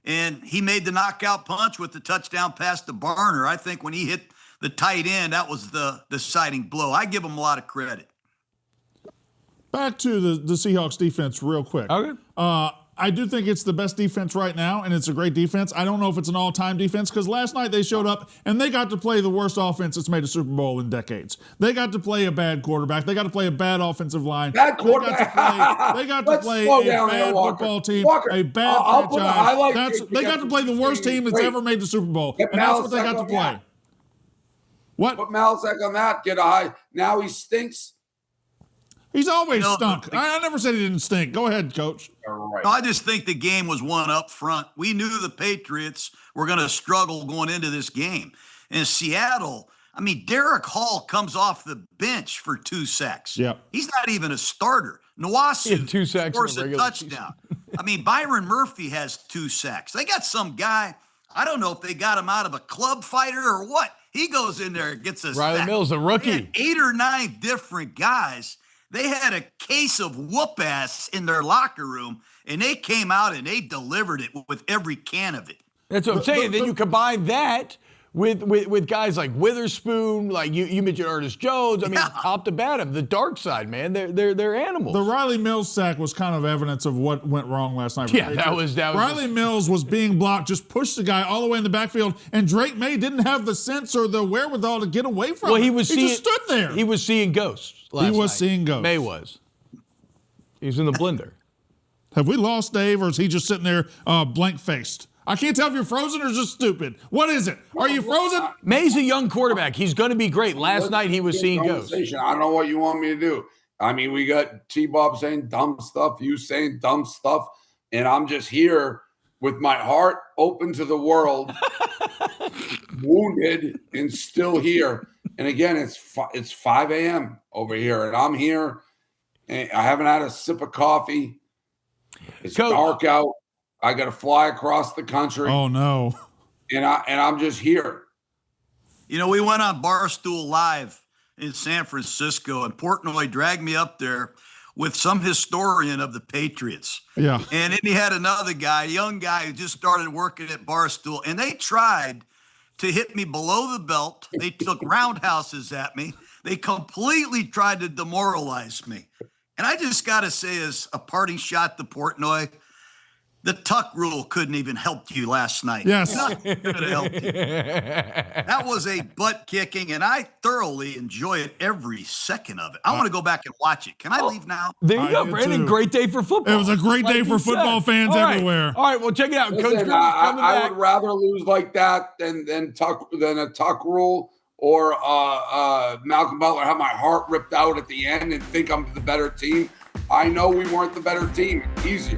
Speaker 5: and he made the knockout punch with the touchdown pass to Barner. I think when he hit the tight end, that was the deciding blow. I give him a lot of credit.
Speaker 3: Back to the Seahawks defense real quick.
Speaker 1: Okay.
Speaker 3: I do think it's the best defense right now, and it's a great defense. I don't know if it's an all-time defense because last night they showed up and they got to play the worst offense that's made a Super Bowl in decades. They got to play a bad quarterback. They got to play a bad offensive line.
Speaker 2: Bad quarterback.
Speaker 3: They got to play a bad football team, a bad franchise. They got to play the worst team that's ever made the Super Bowl, and that's what they got to play. What?
Speaker 2: Put Malzahn on that. Get a high. Now he stinks.
Speaker 3: He's always stunk. I never said he didn't stink. Go ahead, Coach.
Speaker 5: No, I just think the game was won up front. We knew the Patriots were going to struggle going into this game. And Seattle, Derek Hall comes off the bench for 2 sacks.
Speaker 3: Yep.
Speaker 5: He's not even a starter. Nawasu
Speaker 1: 2 sacks in
Speaker 5: scores
Speaker 1: the
Speaker 5: a
Speaker 1: regular
Speaker 5: touchdown. I mean, Byron Murphy has 2 sacks. They got some guy, I don't know if they got him out of a club fighter or what. He goes in there and gets a
Speaker 1: Riley
Speaker 5: sack.
Speaker 1: Mills, the
Speaker 5: They
Speaker 1: rookie.
Speaker 5: had 8 or 9 different guys. They had a case of whoop ass in their locker room, and they came out and they delivered it with every can of it.
Speaker 1: That's what I'm saying. Then you combine that with guys like Witherspoon, like you mentioned Ernest Jones. I mean, top to bottom, the dark side, man. They're animals.
Speaker 3: The Riley Mills sack was kind of evidence of what went wrong last night.
Speaker 1: Yeah, that was
Speaker 3: Riley Mills was being blocked, just pushed the guy all the way in the backfield, and Drake Maye didn't have the sense or the wherewithal to get away from him. He just stood there.
Speaker 1: He was seeing ghosts last night.
Speaker 3: He was seeing ghosts.
Speaker 1: Maye was. He was in the blender.
Speaker 3: Have we lost Dave, or is he just sitting there blank-faced? I can't tell if you're frozen or just stupid. What is it? Are you frozen?
Speaker 1: Maye's a young quarterback. He's going to be great. Last night he was seeing ghosts.
Speaker 2: I don't know what you want me to do. I mean, we got T-Bob saying dumb stuff, you saying dumb stuff, and I'm just here with my heart open to the world, wounded and still here. And again, it's 5 a.m. over here, and I'm here, and I haven't had a sip of coffee. It's dark out. I got to fly across the country.
Speaker 3: Oh no!
Speaker 2: And I'm just here.
Speaker 5: You know, we went on Barstool Live in San Francisco, and Portnoy dragged me up there with some historian of the Patriots.
Speaker 3: Yeah.
Speaker 5: And then he had another guy, a young guy who just started working at Barstool, and they tried to hit me below the belt. They took roundhouses at me. They completely tried to demoralize me. And I just got to say, as a parting shot to Portnoy, the tuck rule couldn't even help you last night.
Speaker 3: Yes.
Speaker 5: Nothing could have helped you. That was a butt kicking, and I thoroughly enjoy it every second of it. I want to go back and watch it. Can I leave now?
Speaker 1: There you go, Brandon.
Speaker 3: Too.
Speaker 1: Great day for football.
Speaker 3: It was a great day for football fans everywhere.
Speaker 1: All right, well, check it out.
Speaker 2: Listen,
Speaker 1: Coach Gruden's coming
Speaker 2: I
Speaker 1: back.
Speaker 2: would rather lose like that than a tuck rule or Malcolm Butler have my heart ripped out at the end and think I'm the better team. I know we weren't the better team. It's easier.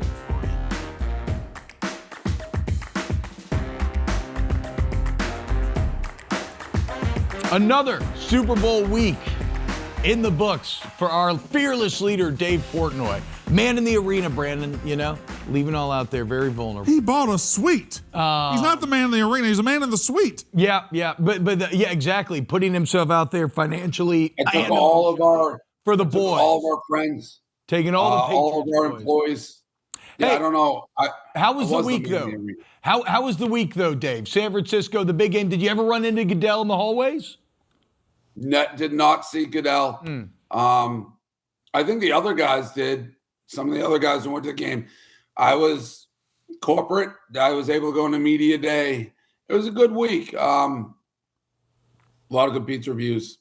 Speaker 1: Another Super Bowl week in the books for our fearless leader, Dave Portnoy. Man in the arena, Brandon, leaving all out there, very vulnerable.
Speaker 3: He bought a suite. He's not the man in the arena. He's a man in the suite.
Speaker 1: Yeah, but exactly. Putting himself out there financially.
Speaker 2: And all of our
Speaker 1: for the boys,
Speaker 2: all of our friends,
Speaker 1: taking all
Speaker 2: of our employees. Yeah, I don't know.
Speaker 1: How was the week though? How was the week though, Dave? San Francisco, the big game. Did you ever run into Goodell in the hallways?
Speaker 2: Did not see Goodell. I think the other guys did. Some of the other guys who went to the game. I was corporate. I was able to go into media day. It was a good week. A lot of good pizza reviews.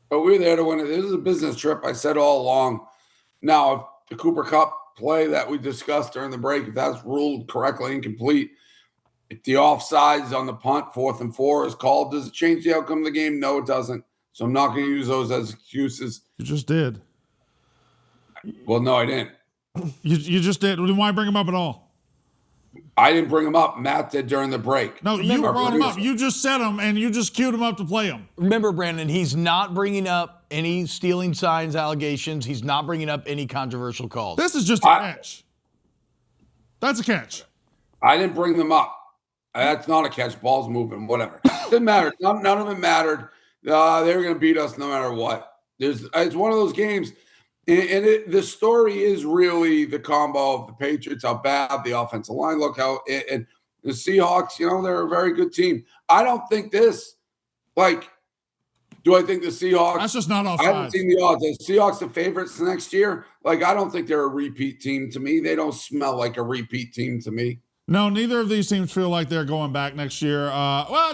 Speaker 2: But we were there to win it. This is a business trip. I said all along. Now, if the Cooper Cup play that we discussed during the break, if that's ruled correctly incomplete, if the offsides on the punt, 4th and 4 is called, does it change the outcome of the game? No, it doesn't. So I'm not going to use those as excuses.
Speaker 3: You just did.
Speaker 2: Well, no, I didn't.
Speaker 3: You just did. Then why bring him up at all?
Speaker 2: I didn't bring him up. Matt did during the break.
Speaker 3: No, you brought him up. You just said him, and you just queued him up to play him.
Speaker 1: Remember, Brandon, he's not bringing up any stealing signs allegations. He's not bringing up any controversial calls.
Speaker 3: This is just a catch. That's a catch.
Speaker 2: I didn't bring them up. That's not a catch. Ball's moving, whatever. Didn't matter. None of it mattered. They were going to beat us no matter what. It's one of those games. And the story is really the combo of the Patriots, how bad the offensive line look, and the Seahawks, they're a very good team. I don't think do I think the Seahawks?
Speaker 3: That's just not off.
Speaker 2: I haven't seen the odds. Are the Seahawks the favorites next year? I don't think they're a repeat team to me. They don't smell like a repeat team to me.
Speaker 3: No, neither of these teams feel like they're going back next year.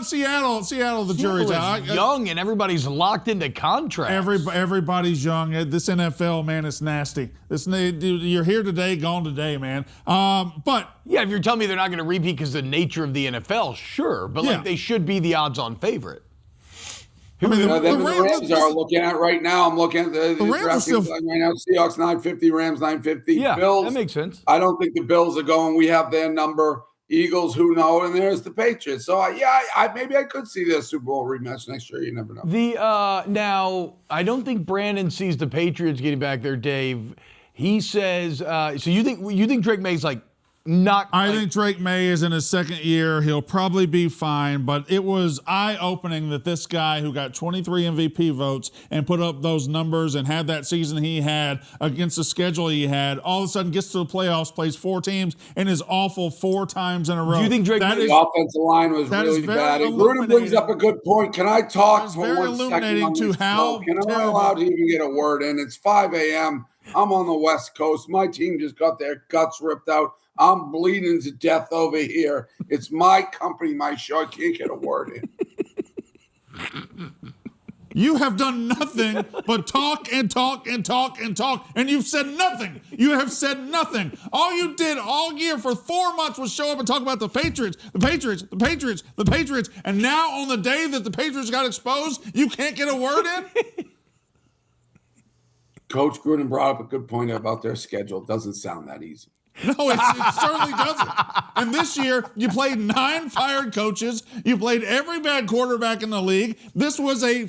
Speaker 3: Seattle, the jury's out.
Speaker 1: Young and everybody's locked into contracts.
Speaker 3: Everybody's young. This NFL, man, it's nasty. You're here today, gone today, man. But
Speaker 1: yeah, if you're telling me they're not going to repeat because of the nature of the NFL, sure. But they should be the odds-on favorite.
Speaker 2: The Rams are looking at right now. I'm looking at the Rams right now. Seahawks 950, Rams 950.
Speaker 1: Yeah,
Speaker 2: Bills,
Speaker 1: that makes sense.
Speaker 2: I don't think the Bills are going. We have their number. Eagles, who know, and there's the Patriots. So maybe I could see the Super Bowl rematch next year. You never know.
Speaker 1: Now I don't think Brandon sees the Patriots getting back there, Dave. He says, so you think Drake May's like not?
Speaker 3: I think Drake Maye is in his second year. He'll probably be fine, but it was eye-opening that this guy who got 23 MVP votes and put up those numbers and had that season he had against the schedule he had, all of a sudden gets to the playoffs, plays 4 teams, and is awful 4 times in a row.
Speaker 1: Do you think Drake
Speaker 2: Maye's offensive line was really bad? Gruden brings up a good point. Can I talk for 1 second on this? Can I allow to even get a word in? It's 5 a.m. I'm on the West Coast. My team just got their guts ripped out. I'm bleeding to death over here. It's my company, my show. I can't get a word in.
Speaker 3: You have done nothing but talk and talk and talk and talk, and you've said nothing. You have said nothing. All you did all year for 4 months was show up and talk about the Patriots, the Patriots, the Patriots, the Patriots, and now on the day that the Patriots got exposed, you can't get a word in?
Speaker 2: Coach Gruden brought up a good point about their schedule. It doesn't sound that easy.
Speaker 3: No, it certainly doesn't. And this year, you played 9 fired coaches. You played every bad quarterback in the league. This was a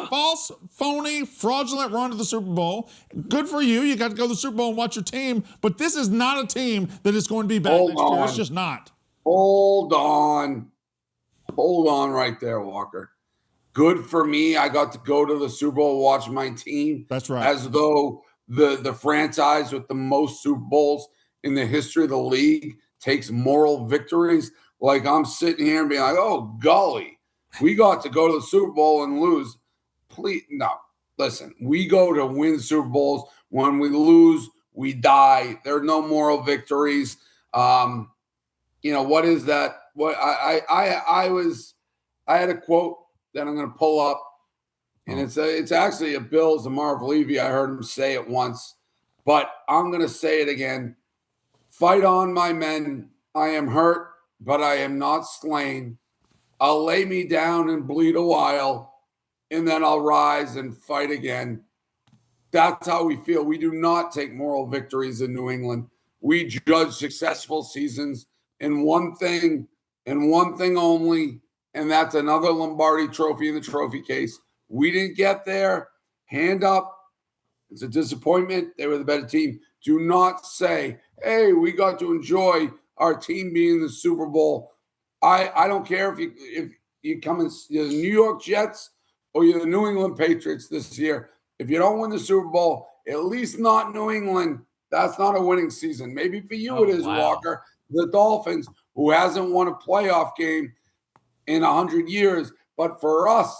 Speaker 3: false, phony, fraudulent run to the Super Bowl. Good for you. You got to go to the Super Bowl and watch your team. But this is not a team that is going to be bad next year. It's just not.
Speaker 2: Hold on right there, Walker. Good for me. I got to go to the Super Bowl, watch my team.
Speaker 3: That's right.
Speaker 2: As though the franchise with the most Super Bowls in the history of the league takes moral victories. Like I'm sitting here and being like, oh, golly, we got to go to the Super Bowl and lose. Please, no. Listen, we go to win Super Bowls. When we lose, we die. There are no moral victories. What is that? What I had a quote that I'm going to pull up, and it's actually a Bills and Marv Levy. I heard him say it once, but I'm going to say it again. Fight on, my men. I am hurt, but I am not slain. I'll lay me down and bleed a while, and then I'll rise and fight again. That's how we feel. We do not take moral victories in New England. We judge successful seasons in one thing and one thing only, and that's another Lombardi trophy in the trophy case. We didn't get there. Hand up. It's a disappointment. They were the better team. Do not say, hey, we got to enjoy our team being in the Super Bowl. I don't care if you come in the New York Jets or you're the New England Patriots this year. If you don't win the Super Bowl, at least not New England, that's not a winning season. Maybe for you it is, Walker. The Dolphins, who hasn't won a playoff game in 100 years. But for us,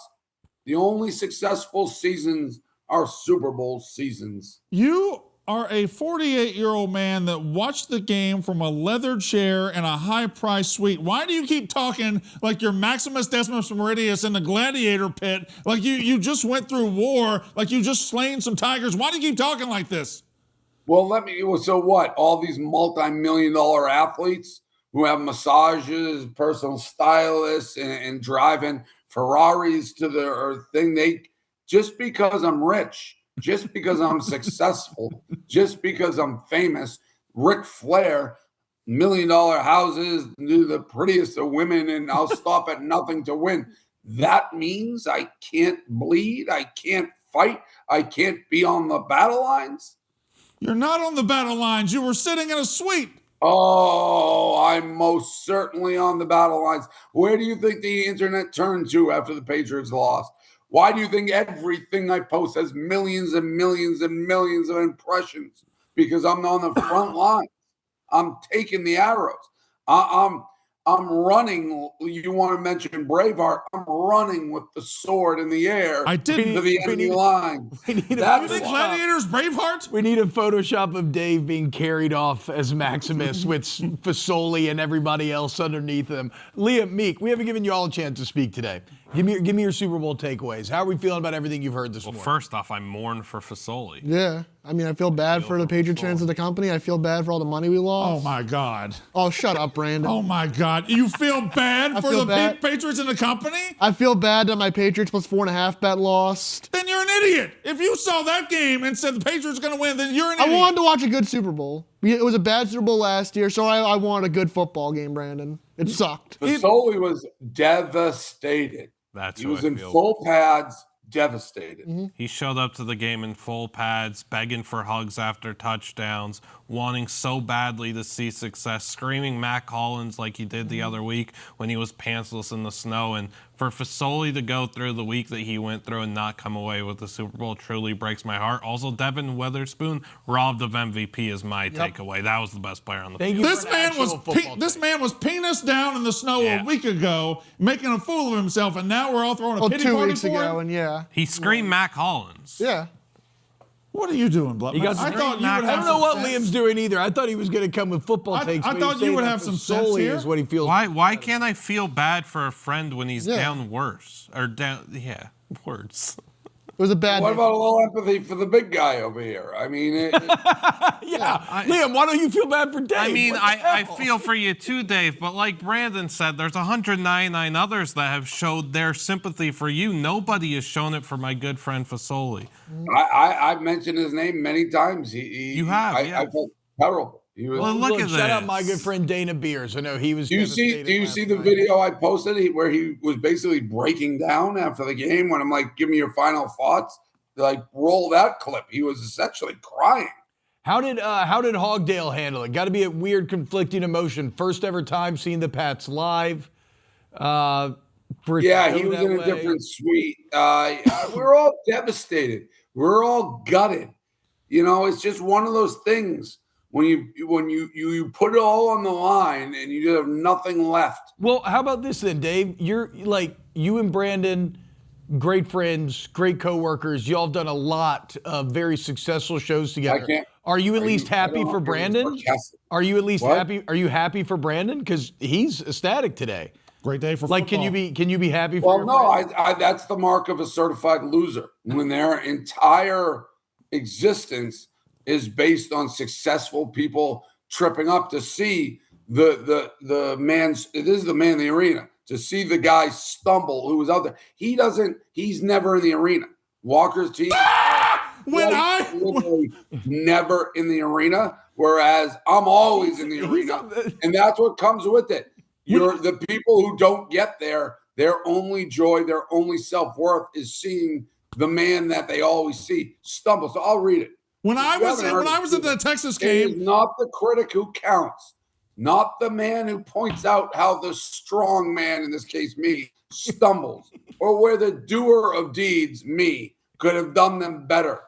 Speaker 2: the only successful seasons are Super Bowl seasons.
Speaker 3: You are a 48-year-old man that watched the game from a leather chair and a high-priced suite. Why do you keep talking like you're Maximus Decimus Meridius in the gladiator pit, like you just went through war, like you just slain some tigers? Why do you keep talking like this?
Speaker 2: Well, so what? All these multi-million-dollar athletes who have massages, personal stylists, and driving Ferraris to their thing, just because I'm rich, just because I'm successful, just because I'm famous, Ric Flair, $1 million houses, the prettiest of women, and I'll stop at nothing to win. That means I can't bleed, I can't fight, I can't be on the battle lines.
Speaker 3: You're not on the battle lines. You were sitting in a suite.
Speaker 2: Oh, I'm most certainly on the battle lines. Where do you think the internet turned to after the Patriots lost? Why do you think everything I post has millions and millions and millions of impressions? Because I'm on the front line. I'm taking the arrows. I'm running. You want to mention Braveheart? I'm running with the sword in the air to the enemy line.
Speaker 3: You think Gladiator's Braveheart?
Speaker 1: We need a Photoshop of Dave being carried off as Maximus with Fasoli and everybody else underneath him. Liam, Meek, we haven't given you all a chance to speak today. Give me your Super Bowl takeaways. How are we feeling about everything you've heard this morning?
Speaker 8: Well, first off, I mourn for Fasoli.
Speaker 4: Yeah. I mean, I feel bad for the Patriots fans of the company. I feel bad for all the money we lost.
Speaker 3: Oh, my God.
Speaker 4: Oh, shut up, Brandon.
Speaker 3: Oh, my God. You feel bad for the Patriots and the company?
Speaker 4: I feel bad that my Patriots plus 4.5 bet lost.
Speaker 3: Then you're an idiot. If you saw that game and said the Patriots are going to win, then you're an idiot.
Speaker 4: I wanted to watch a good Super Bowl. It was a bad Super Bowl last year, so I wanted a good football game, Brandon. It sucked.
Speaker 2: Fasoli was devastated.
Speaker 8: That's
Speaker 2: he
Speaker 8: who
Speaker 2: was
Speaker 8: I
Speaker 2: in
Speaker 8: feel.
Speaker 2: full pads, devastated.
Speaker 4: Mm-hmm.
Speaker 8: He showed up to the game in full pads, begging for hugs after touchdowns, wanting so badly to see success, screaming Mac Hollins like he did the other week when he was pantsless in the snow. And for Fasoli to go through the week that he went through and not come away with the Super Bowl truly breaks my heart. Also, Devin Witherspoon robbed of MVP is my takeaway. That was the best player on the field.
Speaker 3: This man was penis down in the snow a week ago, making a fool of himself, and now we're all throwing a pity
Speaker 4: 2
Speaker 3: party
Speaker 4: weeks
Speaker 3: for
Speaker 4: ago,
Speaker 3: him?
Speaker 4: and
Speaker 8: He screamed Mac Hollins.
Speaker 4: Yeah.
Speaker 3: What are you doing, Blutman?
Speaker 1: I don't know what Liam's doing either. I thought he was going to come with football takes.
Speaker 3: I thought you would have some sense here.
Speaker 1: Is what he feels.
Speaker 8: Why can't I feel bad for a friend when he's down worse? Worse.
Speaker 4: It was a bad
Speaker 2: What
Speaker 4: day.
Speaker 2: about a little empathy for the big guy over here? I mean,
Speaker 1: Liam, why don't you feel bad for Dave?
Speaker 8: I mean, I feel for you too, Dave, but like Brandon said, there's 199 others that have showed their sympathy for you. Nobody has shown it for my good friend Fasoli.
Speaker 2: I've mentioned his name many times.
Speaker 8: You have,
Speaker 2: I felt terrible. He was,
Speaker 8: Well, look at
Speaker 1: shout out
Speaker 8: this.
Speaker 1: my good friend Dana Beers. I know he was.
Speaker 2: do you see the video I posted where he was basically breaking down after the game when I'm like, give me your final thoughts? Like, roll that clip. He was essentially crying.
Speaker 1: How did Hogdale handle it? Got to be a weird, conflicting emotion. First ever time seeing the Pats live.
Speaker 2: He was in a different suite. We're all devastated. We're all gutted. You know, it's just one of those things when you put it all on the line and you have nothing left.
Speaker 1: Well, how about this then, Dave? You're like, you and Brandon, great friends, great coworkers. Y'all have done a lot of very successful shows together. Are you at least happy for Brandon? Are you at least happy? Are you happy for Brandon? Because he's ecstatic today.
Speaker 3: Great day for
Speaker 1: football. Like, can you be happy for?
Speaker 2: Well,
Speaker 1: your
Speaker 2: no,
Speaker 1: friend?
Speaker 2: that's the mark of a certified loser when their entire existence is based on successful people tripping up to see the man's. This is the man in the arena. To see the guy stumble who was out there. He's never in the arena. Walker's team literally never in the arena, whereas I'm always in the arena. And that's what comes with it. The people who don't get there, their only joy, their only self-worth is seeing the man that they always see stumble. So I'll read it.
Speaker 3: When I was at the Texas game,
Speaker 2: it is not the critic who counts, not the man who points out how the strong man, in this case me, stumbles, or where the doer of deeds, me, could have done them better.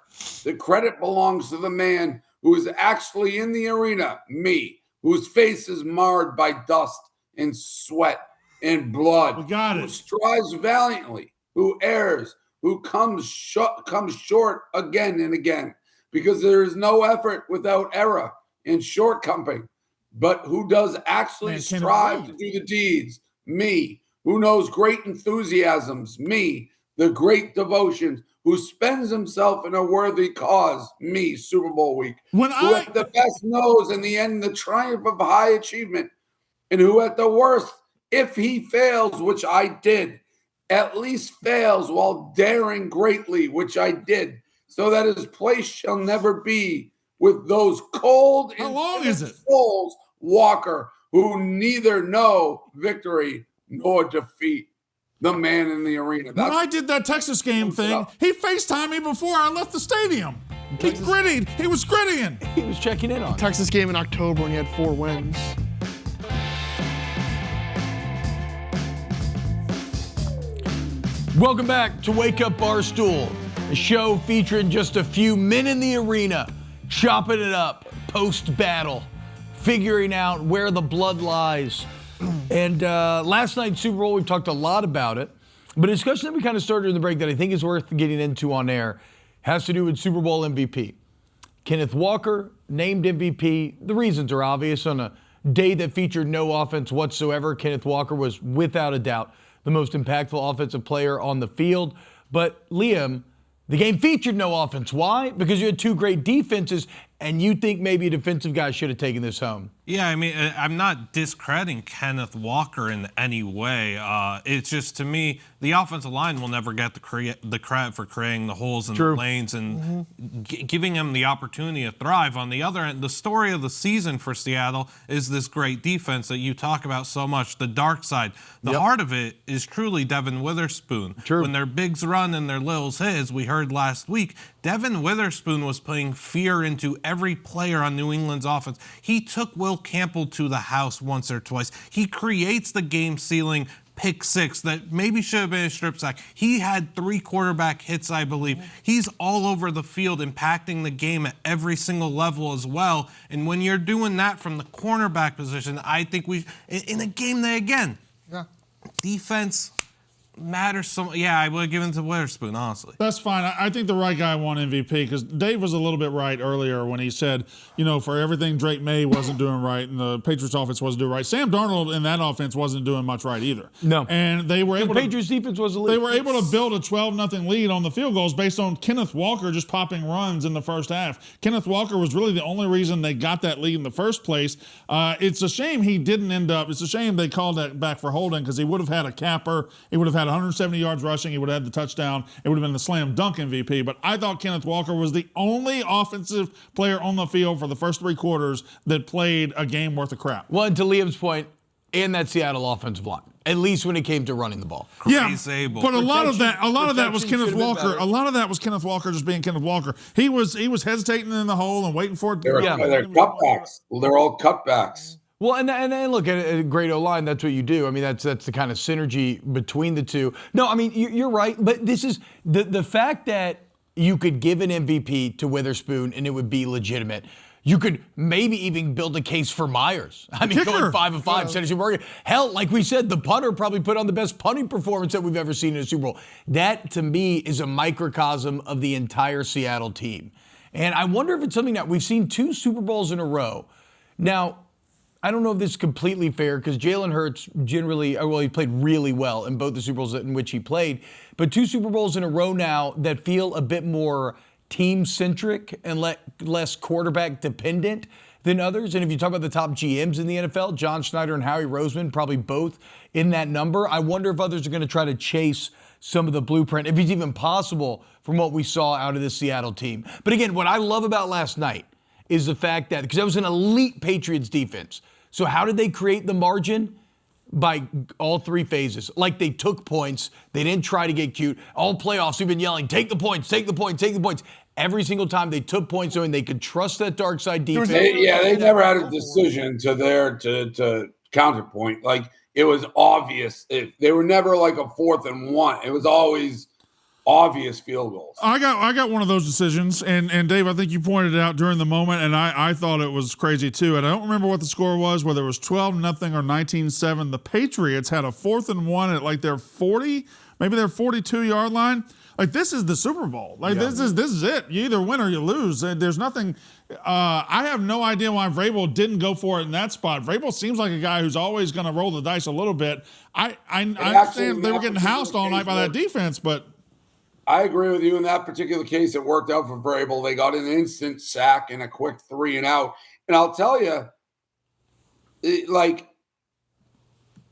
Speaker 2: The credit belongs to the man who is actually in the arena, me, whose face is marred by dust and sweat and blood, who strives valiantly, who errs, who comes short again and again. Because there is no effort without error and shortcoming, but who does actually strive to do the deeds? Me. Who knows great enthusiasms? Me. The great devotions. Who spends himself in a worthy cause? Me. Super Bowl week. Who at the best knows in the end the triumph of high achievement, and who at the worst, if he fails, which I did, at least fails while daring greatly, which I did. So that his place shall never be with those cold and souls, Walker, who neither know victory nor defeat. The man in the arena.
Speaker 3: When I did that Texas game thing, he FaceTimed me before I left the stadium. He was grittying.
Speaker 1: He was checking in on
Speaker 4: Texas game in October when he had 4 wins.
Speaker 1: Welcome back to Wake Up Barstool, a show featuring just a few men in the arena, chopping it up post-battle, figuring out where the blood lies. And last night's Super Bowl, we've talked a lot about it, but a discussion that we kind of started in the break that I think is worth getting into on air has to do with Super Bowl MVP. Kenneth Walker named MVP. The reasons are obvious. On a day that featured no offense whatsoever, Kenneth Walker was without a doubt the most impactful offensive player on the field. But Liam, the game featured no offense. Why? Because you had 2 great defenses, and you think maybe a defensive guy should have taken this home.
Speaker 8: Yeah, I mean, I'm not discrediting Kenneth Walker in any way. It's just, to me, the offensive line will never get the credit for creating the holes in the lanes and giving him the opportunity to thrive. On the other end, the story of the season for Seattle is this great defense that you talk about so much, the dark side. The heart of it is truly Devin Witherspoon. When their bigs run and their littles hit, as we heard last week, Devin Witherspoon was putting fear into every player on New England's offense. He took Will Campbell to the house once or twice. He creates the game-sealing pick six that maybe should have been a strip sack. He had 3 quarterback hits, I believe. He's all over the field, impacting the game at every single level as well. And when you're doing that from the cornerback position, I think in a game that, again, defense matters so much. Yeah, I would have given it to Witherspoon, honestly.
Speaker 3: That's fine. I think the right guy won MVP because Dave was a little bit right earlier when he said, for everything Drake Maye wasn't doing right and the Patriots offense wasn't doing right. Sam Darnold in that offense wasn't doing much right either.
Speaker 1: No.
Speaker 3: And they were able
Speaker 1: the Patriots defense was elite.
Speaker 3: They were able to build a 12-0 lead on the field goals based on Kenneth Walker just popping runs in the first half. Kenneth Walker was really the only reason they got that lead in the first place. It's a shame he didn't end up. It's a shame they called that back for holding because he would have had a capper. He would have had 170 yards rushing. He would have had the touchdown. It would have been the slam dunk MVP. But I thought Kenneth Walker was the only offensive player on the field for the first 3 quarters that played a game worth of crap.
Speaker 1: Well, and to Liam's point, and that Seattle offensive line, at least when it came to running the ball.
Speaker 3: Yeah, but a lot of that was Kenneth Walker. A lot of that was Kenneth Walker just being Kenneth Walker. He was hesitating in the hole and waiting for it.
Speaker 2: They're cutbacks. They're all cutbacks.
Speaker 1: Well, and look, at a great O-line, that's what you do. I mean, that's the kind of synergy between the two. No, I mean, you're right, but this is the fact that you could give an MVP to Witherspoon and it would be legitimate. You could maybe even build a case for Myers. I mean, going 5 of 5, Tennessee Morgan. Hell, like we said, the punter probably put on the best punting performance that we've ever seen in a Super Bowl. That, to me, is a microcosm of the entire Seattle team. And I wonder if it's something that we've seen 2 Super Bowls in a row. Now, I don't know if this is completely fair because Jalen Hurts he played really well in both the Super Bowls in which he played, but 2 Super Bowls in a row now that feel a bit more team-centric and less quarterback-dependent than others. And if you talk about the top GMs in the NFL, John Schneider and Howie Roseman, probably both in that number. I wonder if others are going to try to chase some of the blueprint, if it's even possible, from what we saw out of this Seattle team. But again, what I love about last night is the fact that, because that was an elite Patriots defense. So how did they create the margin? By all 3 phases. Like, they took points. They didn't try to get cute. All playoffs, we've been yelling, take the points, take the points, take the points. Every single time they took points, knowing they could trust that dark side defense.
Speaker 2: They never had a decision to counterpoint. Like, it was obvious. They were never like a 4th and 1. It was always obvious field goals.
Speaker 3: I got one of those decisions, and Dave, I think you pointed it out during the moment, and I thought it was crazy too. And I don't remember what the score was, whether it was 12-0 or 19-7. The Patriots had a 4th and 1 at like their 40, maybe their 42-yard line. Like, this is the Super Bowl. Like, this is it. You either win or you lose. There's nothing. I have no idea why Vrabel didn't go for it in that spot. Vrabel seems like a guy who's always going to roll the dice a little bit. I understand they were getting housed all night by that defense, but
Speaker 2: I agree with you in that particular case. It worked out for Vrabel. They got an instant sack and a quick 3 and out. And I'll tell you,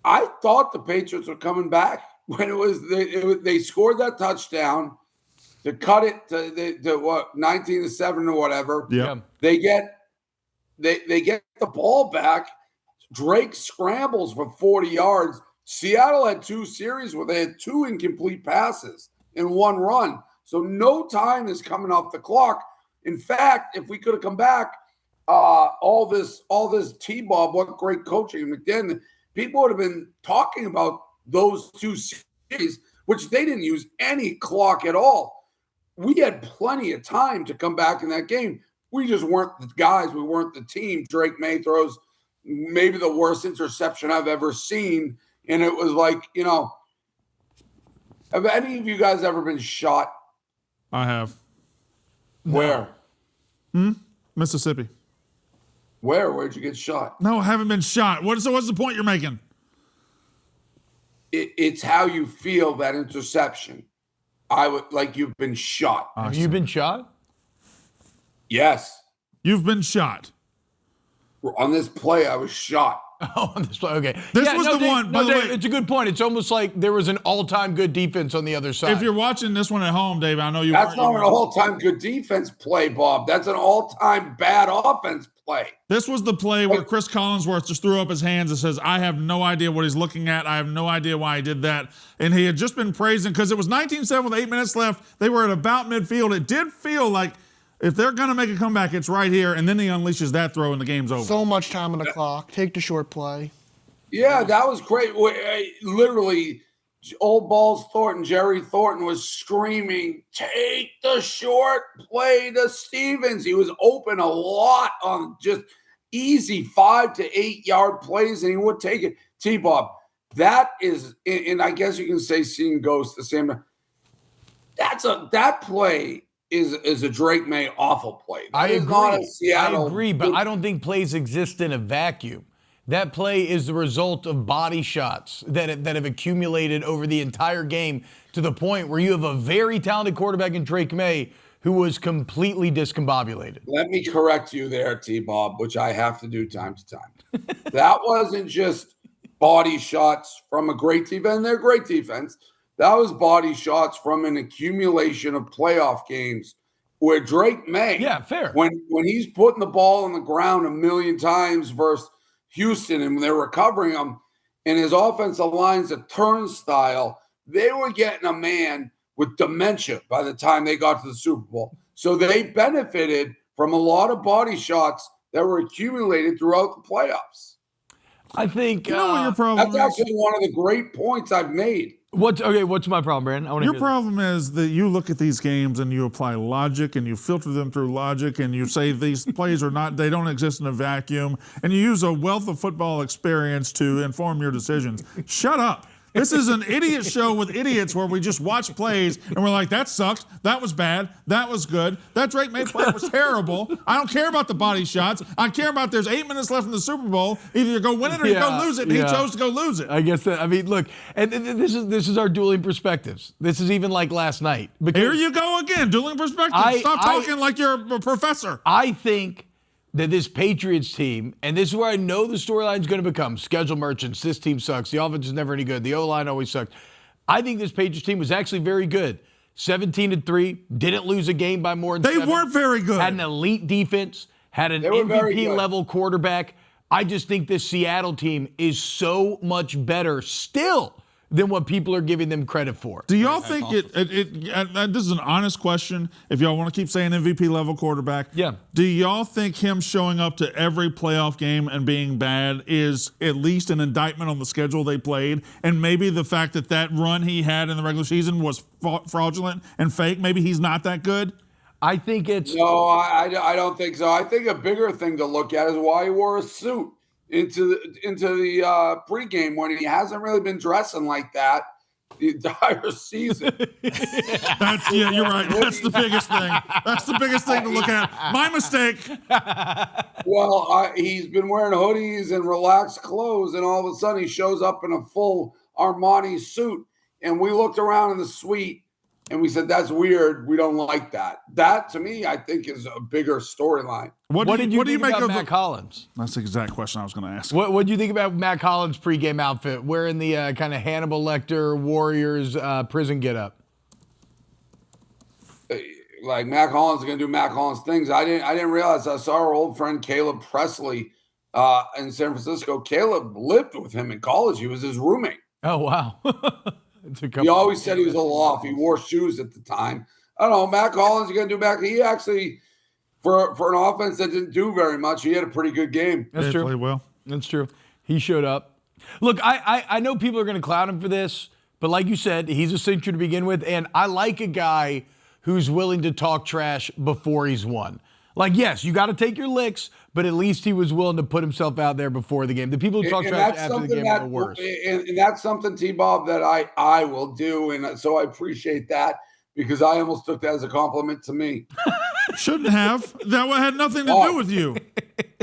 Speaker 2: I thought the Patriots were coming back when they scored that touchdown to cut it to what, 19-7 or whatever.
Speaker 3: Yeah.
Speaker 2: They get the ball back. Drake scrambles for 40 yards. Seattle had 2 series where they had 2 incomplete passes in 1 run. So no time is coming off the clock. In fact, if we could have come back, all this T-Bob, what great coaching. McDaniel, people would have been talking about those 2 series, which they didn't use any clock at all. We had plenty of time to come back in that game. We just weren't the guys. We weren't the team. Drake Maye throws maybe the worst interception I've ever seen. And it was like, have any of you guys ever been shot?
Speaker 3: I have.
Speaker 2: Where?
Speaker 3: Mississippi.
Speaker 2: Where? Where'd you get shot?
Speaker 3: No, I haven't been shot. What's the point you're making?
Speaker 2: It's how you feel that interception. You've been shot.
Speaker 1: Have you been shot?
Speaker 2: Yes.
Speaker 3: You've been shot.
Speaker 2: On this play, I was shocked.
Speaker 1: Oh, on this play, okay.
Speaker 3: This was the one, by the way.
Speaker 1: It's a good point. It's almost like there was an all-time good defense on the other side.
Speaker 3: If you're watching this one at home, Dave, I know you.
Speaker 2: That's not an all-time good defense play, Bob. That's an all-time bad offense play.
Speaker 3: This was the play where Chris Collinsworth just threw up his hands and says, I have no idea what he's looking at. I have no idea why he did that. And he had just been praising, because it was 19-7 with 8 minutes left. They were at about midfield. It did feel like if they're going to make a comeback, it's right here. And then he unleashes that throw and the game's over.
Speaker 4: So much time on the clock. Take the short play.
Speaker 2: Yeah, that was great. Literally, old Balls Thornton, Jerry Thornton was screaming, take the short play to Stevens. He was open a lot on just easy 5 to 8 yard plays, and he would take it. T-Bob, that is, and I guess you can say seeing ghosts the same. That play is a Drake Maye awful play.
Speaker 1: I agree, but I don't think plays exist in a vacuum. That play is the result of body shots that have accumulated over the entire game to the point where you have a very talented quarterback in Drake Maye who was completely discombobulated.
Speaker 2: Let me correct you there, T-Bob, which I have to do time to time. That wasn't just body shots from a great defense, and they're great defense. That was body shots from an accumulation of playoff games where Drake Maye,
Speaker 1: fair.
Speaker 2: When he's putting the ball on the ground a million times versus Houston, and when they're recovering him, and his offensive line's a turnstile, they were getting a man with dementia by the time they got to the Super Bowl. So they benefited from a lot of body shots that were accumulated throughout the playoffs.
Speaker 1: I think
Speaker 3: you know what your problem
Speaker 2: that's
Speaker 3: is?
Speaker 2: actually one of the great points I've made.
Speaker 1: What's my problem, Brandon?
Speaker 3: Your problem is that you look at these games and you apply logic and you filter them through logic and you say these plays they don't exist in a vacuum, and you use a wealth of football experience to inform your decisions. Shut up. This is an idiot show with idiots where we just watch plays and we're like, that sucked, that was bad, that was good, that Drake Maye play was terrible. I don't care about the body shots. I care about there's 8 minutes left in the Super Bowl. Either you go win it or you go lose it, and he chose to go lose it.
Speaker 1: I guess that, look, and this is our dueling perspectives. This is even like last night.
Speaker 3: Here you go again, dueling perspectives. Stop talking like you're a professor.
Speaker 1: I think that this Patriots team, and this is where I know the storyline is going to become, schedule merchants, this team sucks, the offense is never any good, the O-line always sucked. I think this Patriots team was actually very good. 17-3, didn't lose a game by more than
Speaker 3: They
Speaker 1: 7.
Speaker 3: weren't very good.
Speaker 1: Had an elite defense, had an MVP-level quarterback. I just think this Seattle team is so much better still than what people are giving them credit for.
Speaker 3: Do y'all think this is an honest question, if y'all want to keep saying MVP level quarterback, do y'all think him showing up to every playoff game and being bad is at least an indictment on the schedule they played, and maybe the fact that run he had in the regular season was fraudulent and fake, maybe he's not that good?
Speaker 1: I think it's...
Speaker 2: No, I don't think so. I think a bigger thing to look at is why he wore a suit into the pregame when he hasn't really been dressing like that the entire season.
Speaker 3: You're right. That's the biggest thing. That's the biggest thing to look at. My mistake.
Speaker 2: Well, he's been wearing hoodies and relaxed clothes, and all of a sudden he shows up in a full Armani suit. And we looked around in the suite, and we said, that's weird. We don't like that. That, to me, I think is a bigger storyline.
Speaker 1: What did you think about Matt Collins?
Speaker 3: That's the exact question I was going to ask.
Speaker 1: What do you think about Matt Collins' pregame outfit, wearing the kind of Hannibal Lecter Warriors prison getup?
Speaker 2: Like Matt Collins is going to do Matt Collins things. I didn't realize. I saw our old friend Caleb Presley in San Francisco. Caleb lived with him in college. He was his roommate.
Speaker 1: Oh, wow.
Speaker 2: He always said he was a little off. He wore shoes at the time. I don't know. Matt Collins, you're going to do back. He actually, for an offense that didn't do very much, he had a pretty good game.
Speaker 1: That's true.
Speaker 3: Played well.
Speaker 1: That's true. He showed up. Look, I know people are going to clown him for this, but like you said, he's a cincher to begin with, and I like a guy who's willing to talk trash before he's won. Like, yes, you got to take your licks, but at least he was willing to put himself out there before the game. The people who talk trash after the game are the worst.
Speaker 2: And that's something, T-Bob, that I will do, and so I appreciate that because I almost took that as a compliment to me.
Speaker 3: Shouldn't have. That had nothing to do with you.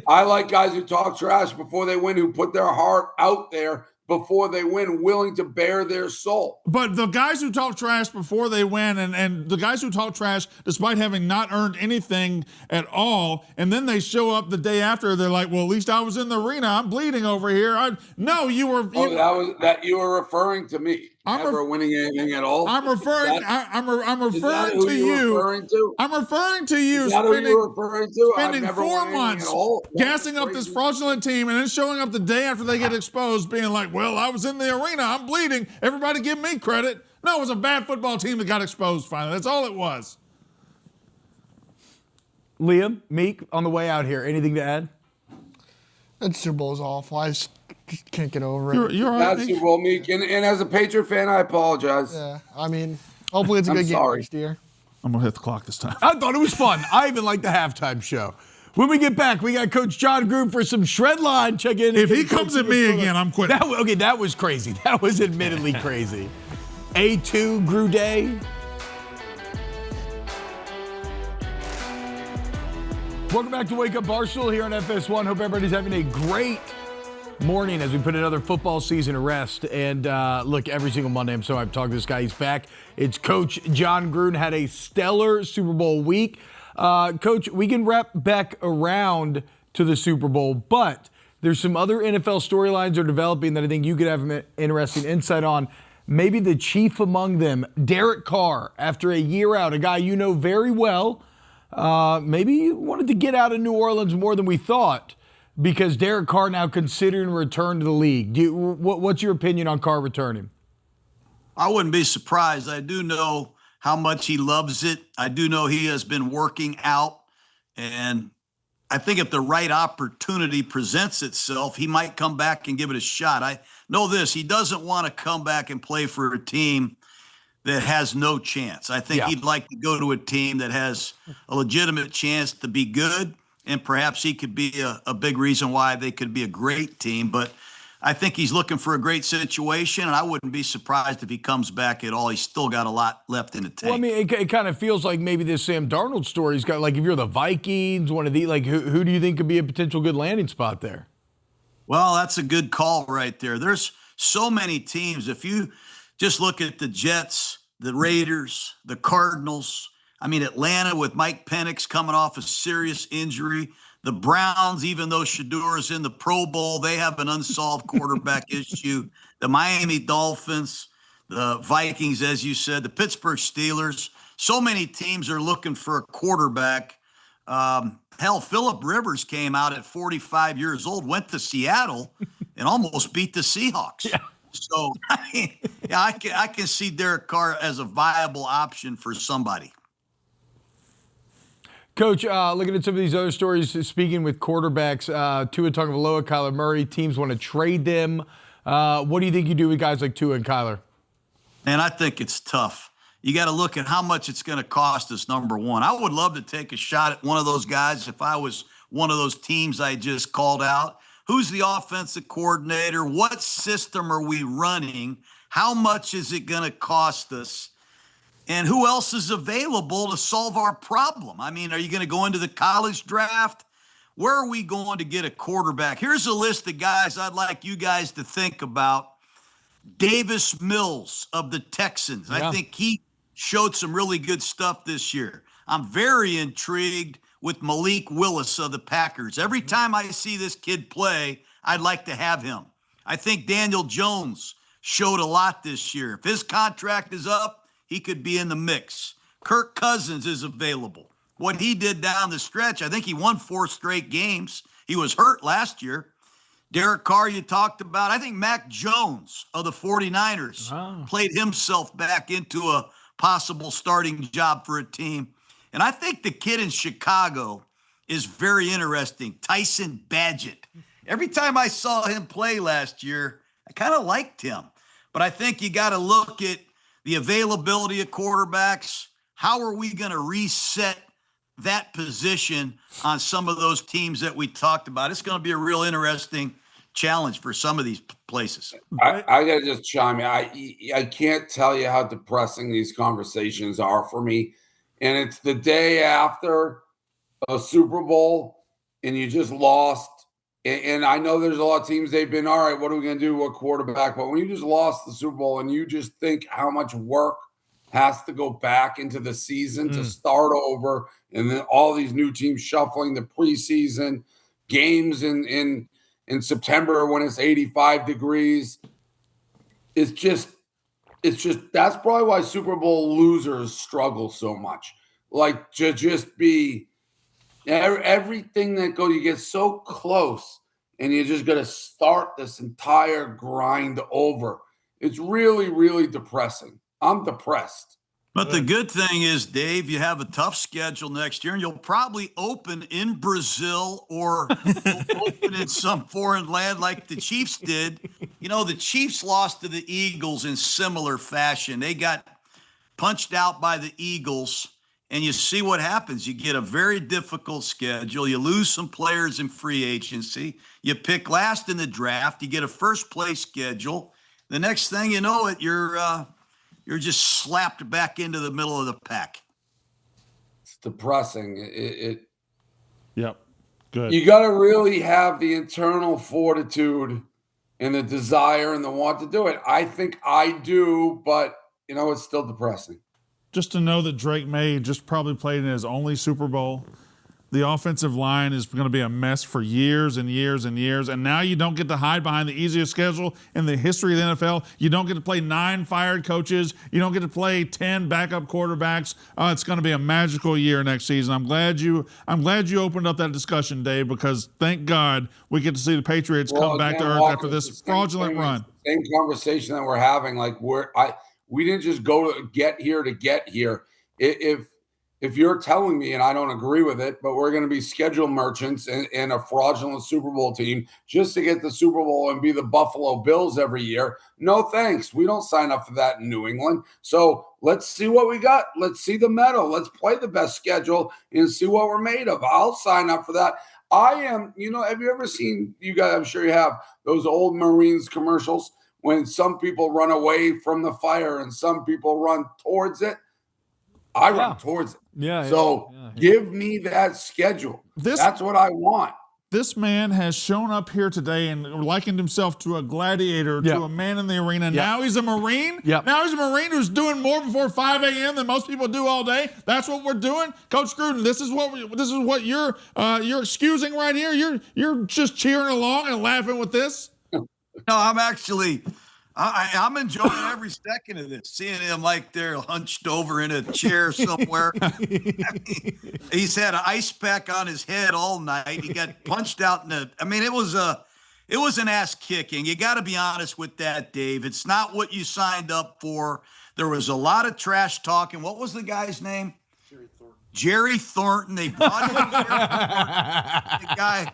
Speaker 2: I like guys who talk trash before they win, who put their heart out there before they win willing to bare their soul.
Speaker 3: But the guys who talk trash before they win, and the guys who talk trash despite having not earned anything at all, and then they show up the day after, they're like, well, at least I was in the arena. I'm bleeding over here. No, you were.
Speaker 2: That you were referring to me. Never winning anything at all.
Speaker 3: I'm referring. I'm referring to you. I'm referring to you.
Speaker 2: Is that who you're referring to?
Speaker 3: Spending 4 months gassing up this fraudulent team, and then showing up the day after they get exposed, being like, "Well, I was in the arena. I'm bleeding. Everybody, give me credit." No, it was a bad football team that got exposed. Finally, that's all it was.
Speaker 1: Liam, Meek, on the way out here, anything to add?
Speaker 4: That Super Bowl is awful. I just can't get over it.
Speaker 3: You're all
Speaker 2: That's
Speaker 3: right.
Speaker 2: Super Bowl, Meek. And as a Patriot fan, I apologize.
Speaker 4: Yeah, I mean, hopefully it's a good game next year.
Speaker 3: I'm gonna hit the clock this time.
Speaker 1: I thought it was fun. I even liked the halftime show. When we get back, we got Coach Jon Gruden for some shred line. Check in.
Speaker 3: If he comes at me again, I'm quitting.
Speaker 1: That was crazy. That was admittedly crazy. A2 Gruden. Welcome back to Wake Up Barstool here on FS1. Hope everybody's having a great morning as we put another football season to rest. And look, every single Monday, I'm so hyped to talk to this guy. He's back. It's Coach Jon Gruden. Had a stellar Super Bowl week. Coach, we can wrap back around to the Super Bowl, but there's some other NFL storylines that are developing that I think you could have an interesting insight on. Maybe the chief among them, Derek Carr, after a year out, a guy you know very well. Maybe you wanted to get out of New Orleans more than we thought because Derek Carr now considering return to the league. What's your opinion on Carr returning?
Speaker 5: I wouldn't be surprised. I do know how much he loves it. I do know he has been working out. And I think if the right opportunity presents itself, he might come back and give it a shot. I know this. He doesn't want to come back and play for a team that has no chance. I think he'd like to go to a team that has a legitimate chance to be good, and perhaps he could be a big reason why they could be a great team. But I think he's looking for a great situation, and I wouldn't be surprised if he comes back at all. He's still got a lot left in the tank.
Speaker 1: Well, I mean, it kind of feels like maybe this Sam Darnold story's got, like, if you're the Vikings, one of the, like, who do you think could be a potential good landing spot there?
Speaker 5: Well, that's a good call right there. There's so many teams. If you just look at the Jets, the Raiders, the Cardinals, I mean, Atlanta with Mike Penix coming off a serious injury. The Browns, even though Shador is in the Pro Bowl, they have an unsolved quarterback issue. The Miami Dolphins, the Vikings, as you said, the Pittsburgh Steelers. So many teams are looking for a quarterback. Hell, Phillip Rivers came out at 45 years old, went to Seattle, and almost beat the Seahawks. Yeah. So, I can see Derek Carr as a viable option for somebody.
Speaker 1: Coach, looking at some of these other stories, speaking with quarterbacks, Tua Tagovailoa, Kyler Murray, teams want to trade them. What do you think you do with guys like Tua and Kyler?
Speaker 5: Man, I think it's tough. You got to look at how much it's going to cost us, number one. I would love to take a shot at one of those guys if I was one of those teams I just called out. Who's the offensive coordinator? What system are we running? How much is it going to cost us? And who else is available to solve our problem? I mean, are you going to go into the college draft? Where are we going to get a quarterback? Here's a list of guys I'd like you guys to think about. Davis Mills of the Texans. Yeah. I think he showed some really good stuff this year. I'm very intrigued with Malik Willis of the Packers. Every time I see this kid play, I'd like to have him. I think Daniel Jones showed a lot this year. If his contract is up, he could be in the mix. Kirk Cousins is available. What he did down the stretch, I think he won 4 straight games. He was hurt last year. Derek Carr, you talked about. I think Mac Jones of the 49ers played himself back into a possible starting job for a team. And I think the kid in Chicago is very interesting, Tyson Badgett. Every time I saw him play last year, I kind of liked him. But I think you got to look at the availability of quarterbacks. How are we going to reset that position on some of those teams that we talked about? It's going to be a real interesting challenge for some of these places.
Speaker 2: I got to just chime in. I can't tell you how depressing these conversations are for me. And it's the day after a Super Bowl and you just lost And I know there's a lot of teams, they've been, all right, what are we going to do? What quarterback? But when you just lost the Super Bowl and you just think how much work has to go back into the season to start over, and then all these new teams shuffling the preseason games in September when it's 85 degrees. It's just that's probably why Super Bowl losers struggle so much. Like to just be everything that goes, you get so close and you just got to start this entire grind over. It's really, really depressing. I'm depressed.
Speaker 5: But the good thing is, Dave, you have a tough schedule next year, and you'll probably open in Brazil or open in some foreign land like the Chiefs did. You know, the Chiefs lost to the Eagles in similar fashion. They got punched out by the Eagles, and you see what happens. You get a very difficult schedule. You lose some players in free agency. You pick last in the draft. You get a first-place schedule. The next thing you know it, you're just slapped back into the middle of the pack.
Speaker 2: It's depressing.
Speaker 3: Yep. Good.
Speaker 2: You got to really have the internal fortitude and the desire and the want to do it. I think I do, but, it's still depressing.
Speaker 3: Just to know that Drake Maye just probably played in his only Super Bowl. The offensive line is going to be a mess for years and years and years. And now you don't get to hide behind the easiest schedule in the history of the NFL. You don't get to play 9 fired coaches. You don't get to play 10 backup quarterbacks. It's going to be a magical year next season. I'm glad you opened up that discussion, Dave, because thank God we get to see the Patriots come back to earth after this fraudulent run.
Speaker 2: Same conversation that we're having. Like we didn't just go to get here. If you're telling me, and I don't agree with it, but we're going to be schedule merchants and a fraudulent Super Bowl team just to get the Super Bowl and be the Buffalo Bills every year, no thanks. We don't sign up for that in New England. So let's see what we got. Let's see the medal. Let's play the best schedule and see what we're made of. I'll sign up for that. have you ever seen, you guys, I'm sure you have, those old Marines commercials when some people run away from the fire and some people run towards it? I run towards it. Give me that schedule. That's what I want.
Speaker 3: This man has shown up here today and likened himself to a gladiator, to a man in the arena. Now he's a Marine. Now he's a Marine who's doing more before 5 a.m. than most people do all day. That's what we're doing, Coach Gruden. This is what you're excusing right here. You're just cheering along and laughing with this.
Speaker 5: No, I'm actually. I'm enjoying every second of this, seeing him like they're hunched over in a chair somewhere. He's had an ice pack on his head all night. He got punched out it was an ass kicking. You got to be honest with that, Dave. It's not what you signed up for. There was a lot of trash talking. What was the guy's name? Jerry Thornton. They brought in the guy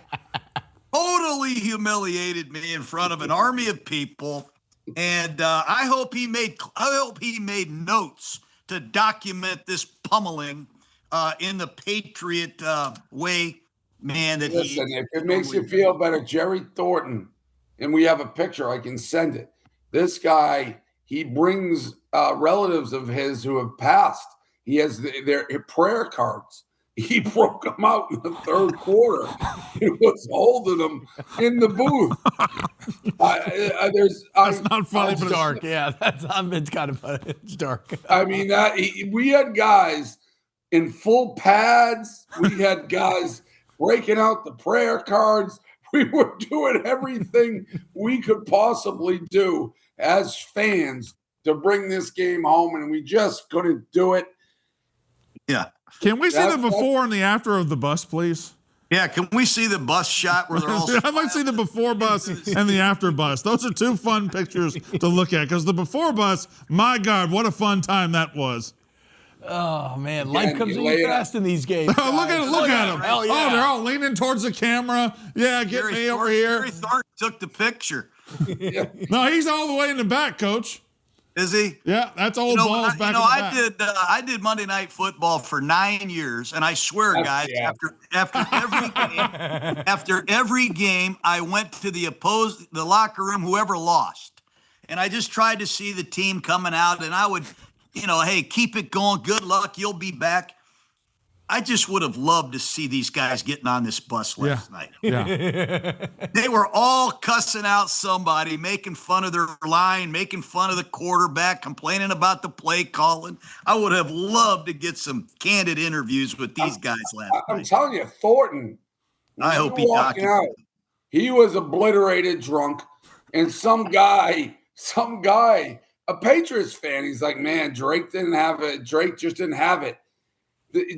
Speaker 5: totally humiliated me in front of an army of people. And I hope he made notes to document this pummeling in the Patriot way, man.
Speaker 2: Listen, if it makes you feel better, Jerry Thornton, and we have a picture, I can send it. This guy, he brings relatives of his who have passed. He has their prayer cards. He broke them out in the third quarter. He was holding them in the booth.
Speaker 3: That's not funny.
Speaker 1: It's dark. It's kind of funny. It's dark.
Speaker 2: I mean, we had guys in full pads. We had guys breaking out the prayer cards. We were doing everything we could possibly do as fans to bring this game home, and we just couldn't do it.
Speaker 5: Yeah.
Speaker 3: Can we see the before and the after of the bus, please?
Speaker 5: Yeah, can we see the bus shot where they're all
Speaker 3: I'd like to see the before bus and the after bus. Those are two fun pictures to look at, because the before bus, my God, what a fun time that was.
Speaker 1: Oh, man. Life comes in fast in these games.
Speaker 3: Look at them.
Speaker 1: Hell yeah.
Speaker 3: Oh, they're all leaning towards the camera. Yeah, get me over here.
Speaker 5: Jerry Thornton took the picture.
Speaker 3: No, he's all the way in the back, Coach.
Speaker 5: Is he?
Speaker 3: Yeah, that's old balls back in the back.
Speaker 5: I did Monday Night Football for 9 years, and I swear, guys, after every game, I went to the locker room, whoever lost, and I just tried to see the team coming out, and I would, hey, keep it going, good luck, you'll be back. I just would have loved to see these guys getting on this bus last night.
Speaker 3: Yeah.
Speaker 5: They were all cussing out somebody, making fun of their line, making fun of the quarterback, complaining about the play calling. I would have loved to get some candid interviews with these guys last night.
Speaker 2: I'm telling you, Thornton.
Speaker 5: I hope he documents.
Speaker 2: He was obliterated drunk, and some guy, a Patriots fan, he's like, man, Drake didn't have it. Drake just didn't have it.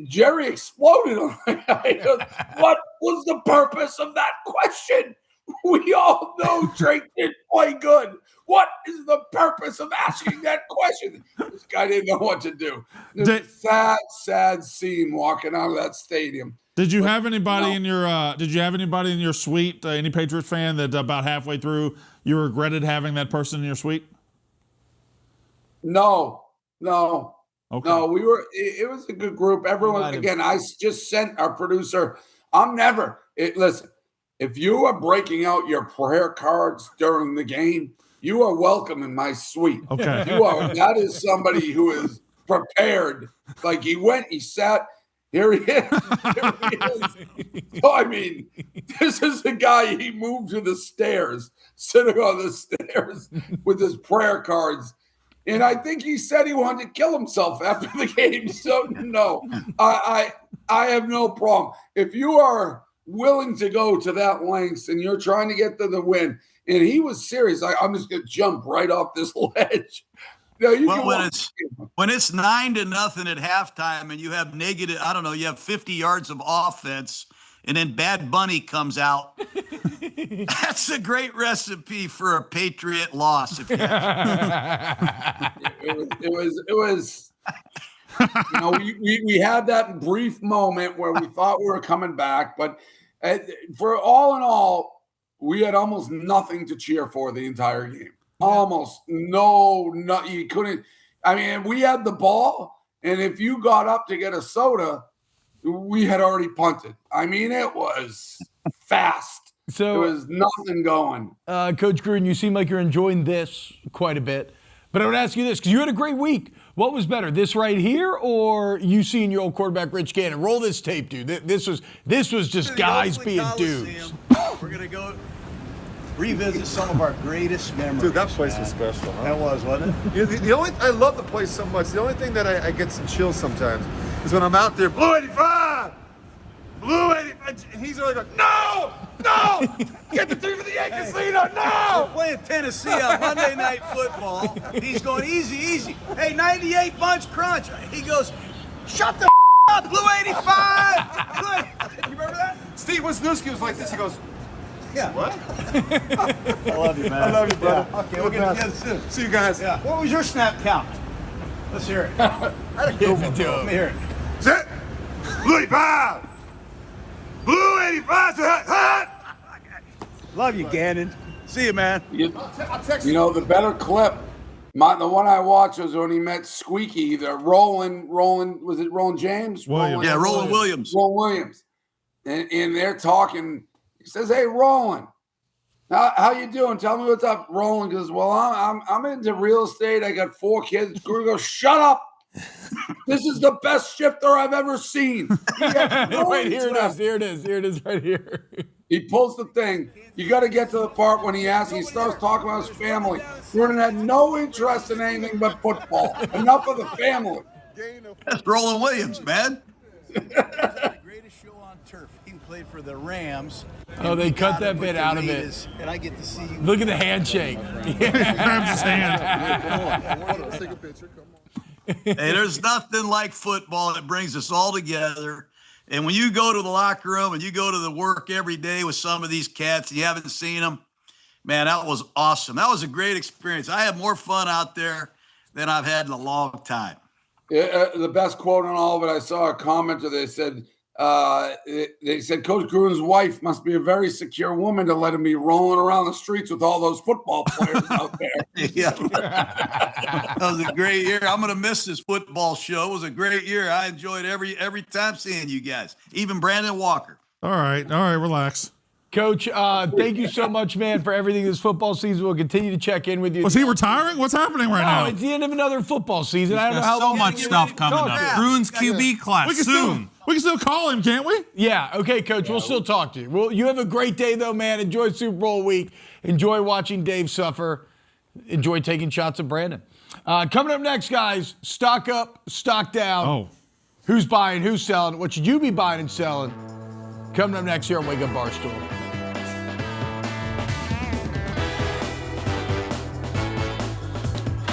Speaker 2: Jerry exploded on it. What was the purpose of that question? We all know Drake didn't play good. What is the purpose of asking that question? This guy didn't know what to do. It was a sad scene walking out of that stadium.
Speaker 3: Did you have anybody in your suite, any Patriots fan that about halfway through you regretted having that person in your suite?
Speaker 2: No.
Speaker 3: Okay.
Speaker 2: No, it was a good group. Everyone, again, I just sent our producer. Listen, if you are breaking out your prayer cards during the game, you are welcome in my suite.
Speaker 3: Okay.
Speaker 2: That is somebody who is prepared. Like he sat, here he is. So, I mean, this is a guy, he moved to the stairs, sitting on the stairs with his prayer cards. And I think he said he wanted to kill himself after the game. So, no, I have no problem. If you are willing to go to that lengths and you're trying to get to the win, and he was serious, I'm just going to jump right off this ledge. No,
Speaker 5: when it's 9-0 at halftime and you have you have 50 yards of offense, and then Bad Bunny comes out. That's a great recipe for a Patriot loss. If you
Speaker 2: it was. We had that brief moment where we thought we were coming back, but for all in all, we had almost nothing to cheer for the entire game. Almost no, you couldn't. I mean, we had the ball, and if you got up to get a soda, we had already punted. I mean, it was fast.
Speaker 1: So
Speaker 2: there was nothing going.
Speaker 1: Coach Gruden, you seem like you're enjoying this quite a bit. But I would ask you this, because you had a great week. What was better, this right here or you seeing your old quarterback, Rich Gannon? Roll this tape, dude. This was just guys being dudes.
Speaker 9: We're going to go revisit some of our greatest memories.
Speaker 10: Dude, that place was special. Huh?
Speaker 9: That was, wasn't it?
Speaker 10: I love the place so much. The only thing that I get some chills sometimes is when I'm out there, Blue 85! Blue 85! And he's always like, no! Get the team for the Yankees leader! No!
Speaker 9: We're playing Tennessee on Monday Night Football. He's going easy. Hey, 98 bunch crunch. He goes, shut the up, Blue 85! Good. You remember that?
Speaker 10: Steve Wisniewski was like this. He goes,
Speaker 9: yeah.
Speaker 10: What?
Speaker 9: I love you, man.
Speaker 10: I love you, brother.
Speaker 9: Yeah. Okay, we'll get together soon.
Speaker 10: See you guys.
Speaker 9: Yeah. What was your snap count? Let's hear it.
Speaker 10: I had a good one.
Speaker 9: Let me hear it.
Speaker 10: Set. Blue 85! Blue 85! Hot!
Speaker 9: Love you, Gannon. See you, man.
Speaker 2: The better clip, the one I watched was when he met Squeaky, the Roland, was it Roland James?
Speaker 3: Williams.
Speaker 5: Roland Williams.
Speaker 2: Roland Williams. And they're talking. He says, hey, Roland, how you doing? Tell me what's up. Roland goes, well, I'm into real estate. I got 4 kids. Guru goes, shut up. This is the best shifter I've ever seen.
Speaker 1: Wait, here it is right here.
Speaker 2: He pulls the thing. You got to get to the part when he starts talking about his family. Gruden had no interest in anything but football. Enough of the family.
Speaker 5: That's Roland Williams, man.
Speaker 9: The greatest show on turf. He played for the Rams.
Speaker 1: Oh, they cut that bit out of it.
Speaker 9: And I get to see you.
Speaker 1: Look at the handshake.
Speaker 3: Grabs his hand.
Speaker 10: Let's take a picture. Come on.
Speaker 5: Hey, there's nothing like football that brings us all together. And when you go to the locker room and you go to the work every day with some of these cats, you haven't seen them, man, that was awesome. That was a great experience. I had more fun out there than I've had in a long time.
Speaker 2: The best quote on all of it, I saw a commenter. They said Coach Gruden's wife must be a very secure woman to let him be rolling around the streets with all those football players out there.
Speaker 5: Yeah. That was a great year. I'm going to miss this football show. It was a great year. I enjoyed every time seeing you guys, even Brandon Walker.
Speaker 3: All right, relax.
Speaker 1: Coach, thank you so much, man, for everything this football season. We'll continue to check in with you.
Speaker 3: Was he retiring? What's happening right now?
Speaker 1: It's the end of another football season. I don't know
Speaker 8: There's
Speaker 1: how
Speaker 8: so
Speaker 1: long
Speaker 8: much stuff coming up. Gruden's QB class
Speaker 3: We can
Speaker 8: soon.
Speaker 3: still still call him, can't we?
Speaker 1: Yeah. Okay, Coach. We'll still talk to you. Well, you have a great day, though, man. Enjoy Super Bowl week. Enjoy watching Dave suffer. Enjoy taking shots at Brandon. Coming up next, guys, stock up, stock down.
Speaker 3: Oh.
Speaker 1: Who's buying, who's selling? What should you be buying and selling? Coming up next here on Wake Up Barstool.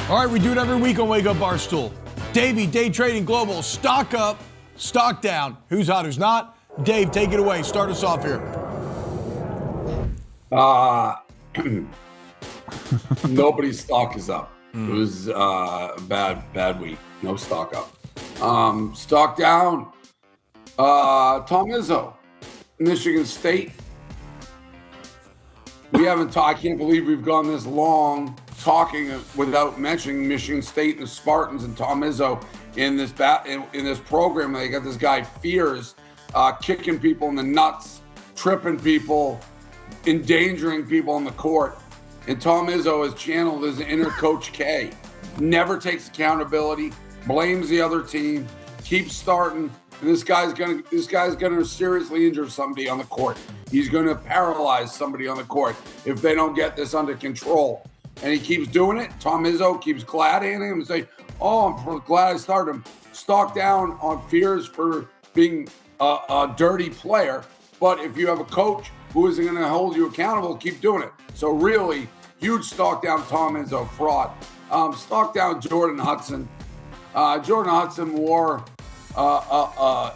Speaker 1: All right, we do it every week on Wake Up Barstool. Davey, day trading global, stock up, stock down. Who's hot, who's not? Dave, take it away. Start us off here.
Speaker 2: Nobody's stock is up. It was a bad week. No stock up. Stock down. Tom Izzo, Michigan State. We haven't I can't believe we've gone this long talking without mentioning Michigan State and the Spartans and Tom Izzo in this in this program. They got this guy Fears kicking people in the nuts, tripping people, endangering people on the court. And Tom Izzo has channeled his inner Coach K. Never takes accountability, blames the other team, keeps starting. And this guy's gonna seriously injure somebody on the court. He's gonna paralyze somebody on the court if they don't get this under control. And he keeps doing it. Tom Izzo keeps glad-handing him and say, "Oh, I'm glad I started him." Stock down on Fears for being a dirty player. But if you have a coach who isn't going to hold you accountable, keep doing it. So really, huge stock down Tom Izzo, fraud. Stock down Jordan Hudson. Jordan Hudson wore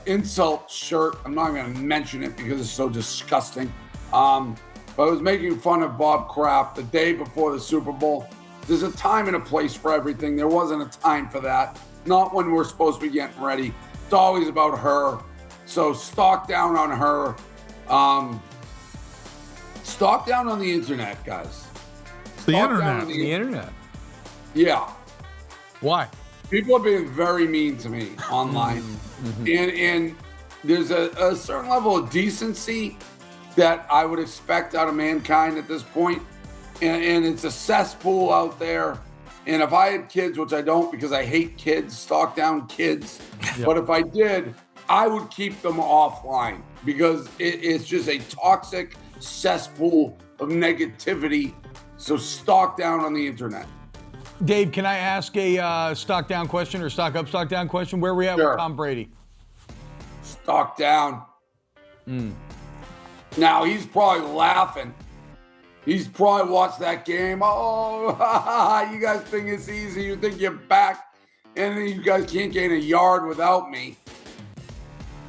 Speaker 2: insult shirt. I'm not going to mention it because it's so disgusting. But I was making fun of Bob Kraft the day before the Super Bowl. There's a time and a place for everything. There wasn't a time for that. Not when we're supposed to be getting ready. It's always about her. So stock down on her. Stock down on the internet, guys.
Speaker 3: It's the internet.
Speaker 1: The internet.
Speaker 2: Yeah.
Speaker 1: Why?
Speaker 2: People are being very mean to me online. And there's a certain level of decency that I would expect out of mankind at this point. And it's a cesspool out there. And if I had kids, which I don't because I hate kids, stock down kids. Yep. But if I did, I would keep them offline because it's just a toxic cesspool of negativity. So stock down on the internet.
Speaker 1: Dave, can I ask a stock down question or stock up, stock down question? Where are we at with Tom Brady?
Speaker 2: Stock down. Now, he's probably laughing. He's probably watched that game. Oh, you guys think it's easy. You think you're back, and then you guys can't gain a yard without me.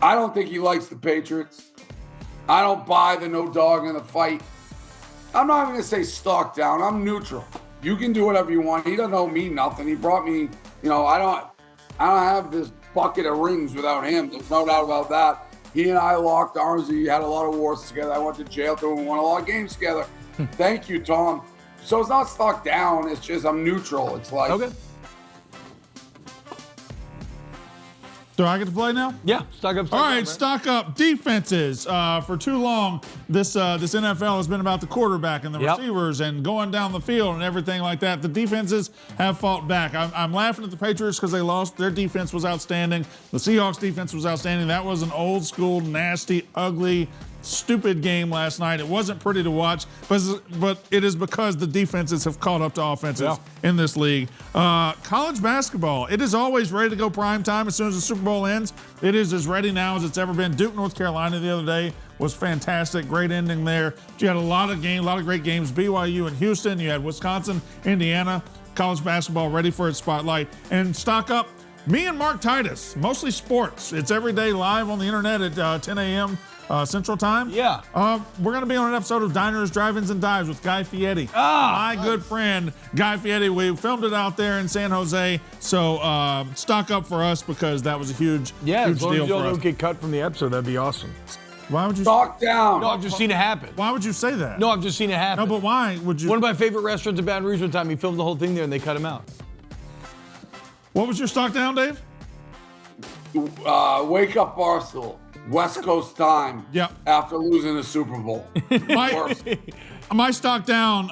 Speaker 2: I don't think he likes the Patriots. I don't buy the no dog in the fight. I'm not going to say stock down. I'm neutral. You can do whatever you want. He doesn't owe me nothing. He brought me, I don't have this bucket of rings without him. There's no doubt about that. He and I locked arms. We had a lot of wars together. I went to jail through and won a lot of games together. Thank you, Tom. So it's not stock down. It's just I'm neutral. It's like.
Speaker 1: Okay.
Speaker 3: Do I get to play now?
Speaker 1: Yeah, stock up.
Speaker 3: All right, stock up. Defenses. For too long, this NFL has been about the quarterback and the receivers and going down the field and everything like that. The defenses have fought back. I'm laughing at the Patriots because they lost. Their defense was outstanding. The Seahawks defense was outstanding. That was an old school, nasty, ugly, stupid game last night. It wasn't pretty to watch, but it is because the defenses have caught up to offenses in this league. College basketball, it is always ready to go prime time as soon as the Super Bowl ends. It is as ready now as it's ever been. Duke, North Carolina the other day was fantastic. Great ending there. You had a lot of great games. BYU and Houston. You had Wisconsin, Indiana. College basketball ready for its spotlight. And stock up. Me and Mark Titus, mostly sports. It's every day live on the internet at 10 a.m. Central Time.
Speaker 1: Yeah.
Speaker 3: We're going to be on an episode of Diners, Drive-Ins, and Dives with Guy Fieri. My good friend, Guy Fieri. We filmed it out there in San Jose. So stock up for us because that was a huge
Speaker 1: as long
Speaker 3: deal
Speaker 1: as you
Speaker 3: for us.
Speaker 1: don't get cut from the episode, that'd be awesome.
Speaker 3: Why would you
Speaker 2: stock down?
Speaker 1: No, I've just seen it happen.
Speaker 3: Why would you say that?
Speaker 1: No, I've just seen it happen.
Speaker 3: No, but why would you?
Speaker 1: One of my favorite restaurants in Baton Rouge one time, he filmed the whole thing there and they cut him out.
Speaker 3: What was your stock down, Dave?
Speaker 2: Wake Up Barstool. West Coast time.
Speaker 3: Yep.
Speaker 2: After losing the Super Bowl.
Speaker 3: My stock down,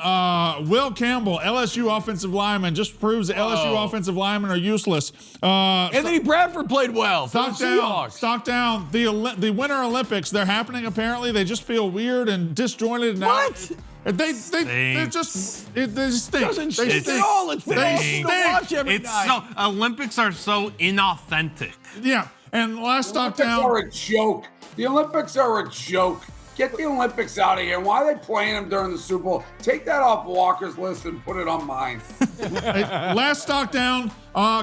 Speaker 3: Will Campbell, LSU offensive lineman, just proves that LSU offensive linemen are useless.
Speaker 1: Anthony Bradford played well.
Speaker 3: Stock down. The Winter Olympics, they're happening apparently. They just feel weird and disjointed.
Speaker 1: What?
Speaker 3: They just stink.
Speaker 1: Doesn't stink at all. It's fun to watch every night.
Speaker 8: Olympics are so inauthentic.
Speaker 3: Yeah, and last stock down.
Speaker 2: The Olympics are a joke. The Olympics are a joke. Get the Olympics out of here. Why are they playing them during the Super Bowl? Take that off Walker's list and put it on mine.
Speaker 3: Last stock down,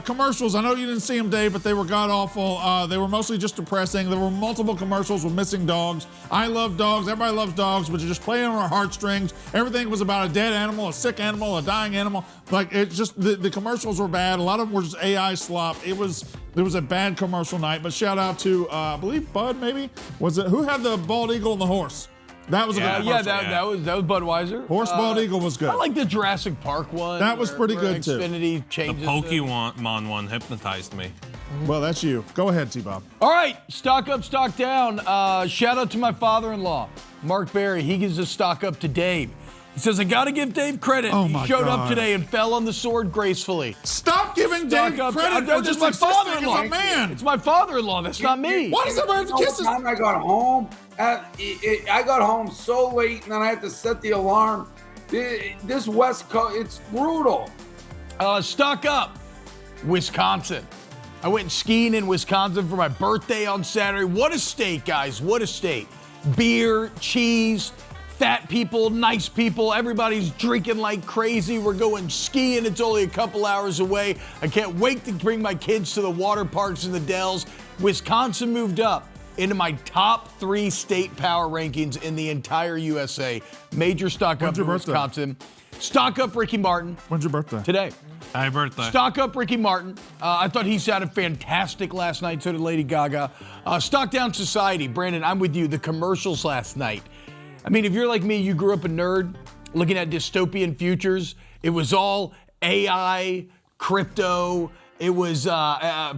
Speaker 3: commercials. I know you didn't see them, Dave, but they were god-awful. They were mostly just depressing. There were multiple commercials with missing dogs. I love dogs. Everybody loves dogs, but you're just playing on our heartstrings. Everything was about a dead animal, a sick animal, a dying animal. Like, it just, the commercials were bad. A lot of them were just AI slop. There was a bad commercial night, but shout out to, I believe Bud, maybe? Who had the bald eagle and the horse? That was a good commercial.
Speaker 1: That was Budweiser.
Speaker 3: Horse bald eagle was good.
Speaker 1: I like the Jurassic Park one.
Speaker 3: That was pretty good too.
Speaker 1: Xfinity changes.
Speaker 8: The Pokemon one hypnotized me.
Speaker 3: Well, that's you. Go ahead, T-Bob.
Speaker 1: All right, stock up, stock down. Shout out to my father-in-law, Mark Berry. He gives a stock up to Dave. He says, I got to give Dave credit. He showed up today and fell on the sword gracefully.
Speaker 3: Stop giving Dave credit for just
Speaker 1: my
Speaker 3: father-in-law. As a man.
Speaker 1: It's my father-in-law. That's not me.
Speaker 3: Why does everybody have to kiss his...
Speaker 2: I got home, I got home so late, and then I had to set the alarm. This West Coast, it's brutal.
Speaker 1: Stock up, Wisconsin. I went skiing in Wisconsin for my birthday on Saturday. What a state, guys. What a state. Beer, cheese, fat people, nice people. Everybody's drinking like crazy. We're going skiing. It's only a couple hours away. I can't wait to bring my kids to the water parks in the Dells. Wisconsin moved up into my top 3 state power rankings in the entire USA. Major stock up for Wisconsin. Stock up Ricky Martin.
Speaker 3: When's your birthday?
Speaker 1: Today.
Speaker 8: Happy birthday.
Speaker 1: Stock up Ricky Martin. I thought he sounded fantastic last night. So did Lady Gaga. Stock down Society. Brandon, I'm with you. The commercials last night. I mean, if you're like me, you grew up a nerd looking at dystopian futures. It was all AI, crypto. It was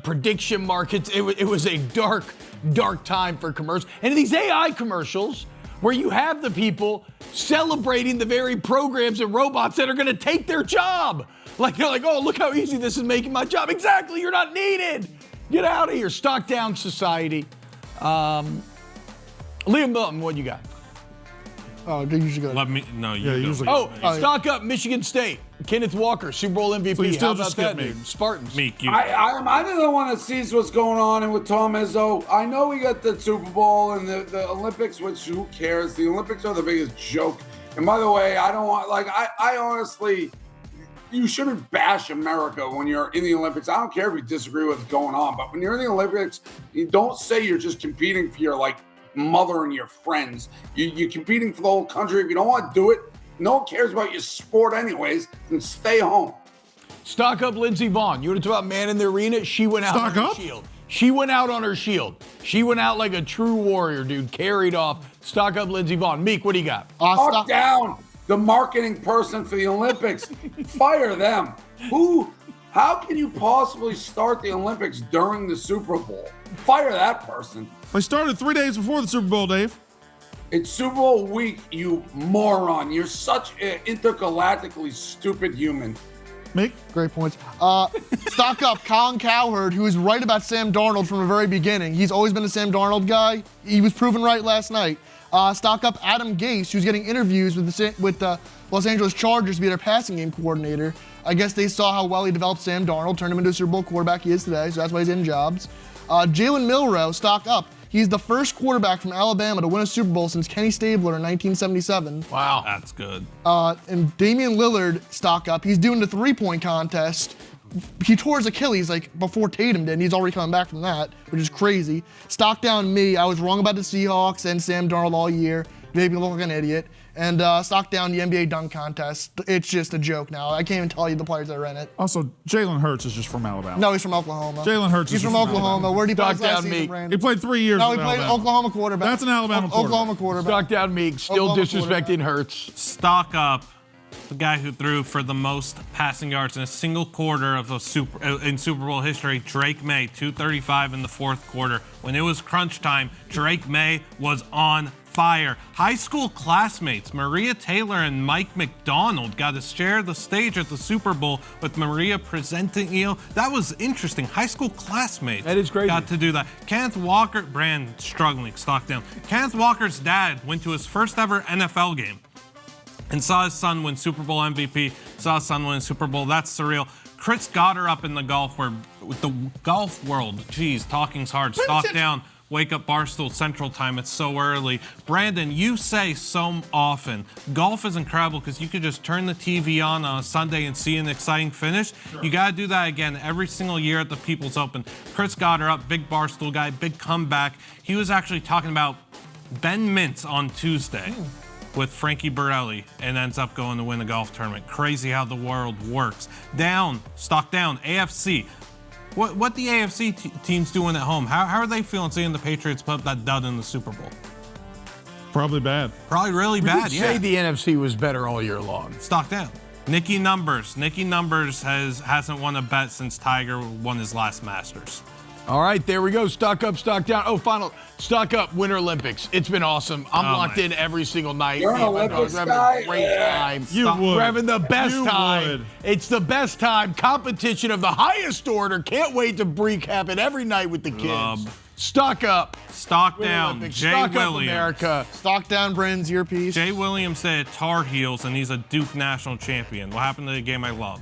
Speaker 1: prediction markets. It was a dark, dark time for commercials. And these AI commercials where you have the people celebrating the very programs and robots that are going to take their job. Like, they're like, oh, look how easy this is making my job. Exactly, you're not needed. Get out of here. Stock down Society. Liam Milton, what you got?
Speaker 4: Oh, they usually go.
Speaker 8: Let me. No, you.
Speaker 3: Yeah,
Speaker 8: go.
Speaker 3: usually.
Speaker 1: Stock up Michigan State. Kenneth Walker, Super Bowl MVP.
Speaker 3: So you still
Speaker 1: How about
Speaker 3: just skip
Speaker 1: that,
Speaker 3: me.
Speaker 1: dude? Spartans.
Speaker 8: Meek, you.
Speaker 2: I'm the one that sees what's going on and with Tom Izzo. I know we got the Super Bowl and the Olympics, which who cares? The Olympics are the biggest joke. And by the way, I don't want, like, I honestly, you shouldn't bash America when you're in the Olympics. I don't care if you disagree with what's going on, but when you're in the Olympics, you don't say you're just competing for your, like, mother and your friends. You're competing for the whole country. If you don't want to do it, no one cares about your sport anyways, then stay home.
Speaker 1: Stock up Lindsey Vonn. You want to talk about man in the arena? She went out on her shield. She went out on her shield. She went out like a true warrior, dude. Carried off. Stock up Lindsey Vonn. Meek, what do you got?
Speaker 2: Stock down the marketing person for the Olympics. Fire them. How can you possibly start the Olympics during the Super Bowl? Fire that person.
Speaker 3: They started 3 days before the Super Bowl, Dave.
Speaker 2: It's Super Bowl week, you moron. You're such an intergalactically stupid human.
Speaker 3: Mick?
Speaker 4: Great points. Stock up Colin Cowherd, who is right about Sam Darnold from the very beginning. He's always been a Sam Darnold guy. He was proven right last night. Stock up Adam Gase, who's getting interviews with the Los Angeles Chargers to be their passing game coordinator. I guess they saw how well he developed Sam Darnold, turned him into a Super Bowl quarterback he is today, so that's why he's in jobs. Jalen Milroe, stock up. He's the first quarterback from Alabama to win a Super Bowl since Kenny Stabler in 1977.
Speaker 1: Wow.
Speaker 8: That's good.
Speaker 4: And Damian Lillard, stock up. He's doing the three-point contest. He tore his Achilles like before Tatum did, and he's already coming back from that, which is crazy. Stock down me. I was wrong about the Seahawks and Sam Darnold all year. Made me look like an idiot. And stock down the NBA dunk contest. It's just a joke now. I can't even tell you the players that are in it.
Speaker 3: Also, Jalen Hurts is just from Alabama.
Speaker 4: No, he's from Oklahoma.
Speaker 3: Jalen Hurts
Speaker 4: He's
Speaker 3: is
Speaker 4: from Oklahoma. Where did he play last season, Brandon?
Speaker 3: He played 3 years
Speaker 4: No, he
Speaker 3: with
Speaker 4: played
Speaker 3: Alabama.
Speaker 4: Oklahoma quarterback.
Speaker 3: That's an Alabama quarterback.
Speaker 4: Oklahoma quarterback.
Speaker 1: Stock down Meek. Still
Speaker 4: Oklahoma
Speaker 1: disrespecting Hurts.
Speaker 8: Stock up the guy who threw for the most passing yards in a single quarter of in Super Bowl history, Drake Maye, 235 in the fourth quarter. When it was crunch time, Drake Maye was on fire. High school classmates Maria Taylor and Mike McDonald got to share the stage at the Super Bowl with Maria presenting. That was interesting. High school classmates.
Speaker 1: That is crazy.
Speaker 8: Got to do that. Kenneth Walker, Brand struggling, stock down. Kenneth Walker's dad went to his first ever NFL game and saw his son win Super Bowl MVP, saw his son win Super Bowl. That's surreal. Chris got her up in the golf world. Geez, talking's hard. Stock down. Wake Up Barstool Central Time. It's so early. Brandon, you say so often, golf is incredible because you could just turn the TV on a Sunday and see an exciting finish. Sure. You got to do that again every single year at the People's Open. Chris got her up, big Barstool guy, big comeback. He was actually talking about Ben Mintz on Tuesday with Frankie Borelli and ends up going to win a golf tournament. Crazy how the world works. Down, stock down, AFC. What the AFC teams doing at home? How are they feeling seeing the Patriots put up that dud in the Super Bowl?
Speaker 3: Probably bad.
Speaker 8: Probably really bad,
Speaker 1: yeah. Say the NFC was better all year long.
Speaker 8: Stock down. Nicky Numbers hasn't won a bet since Tiger won his last Masters.
Speaker 1: All right, there we go. Stock up, stock down. Oh, final. Stock up, Winter Olympics. It's been awesome. I'm locked in every single night.
Speaker 2: You're an Olympics guy?
Speaker 1: We're having a great time.
Speaker 3: We're
Speaker 1: having the best time. It's the best time. Competition of the highest order. Can't wait to recap it every night with the kids. Stock up.
Speaker 8: Stock down. Jay
Speaker 1: Stock
Speaker 8: Williams.
Speaker 1: up, America.
Speaker 4: Stock down, Brandon's earpiece.
Speaker 8: Jay Williams said Tar Heels, and he's a Duke national champion. What happened to the game I love?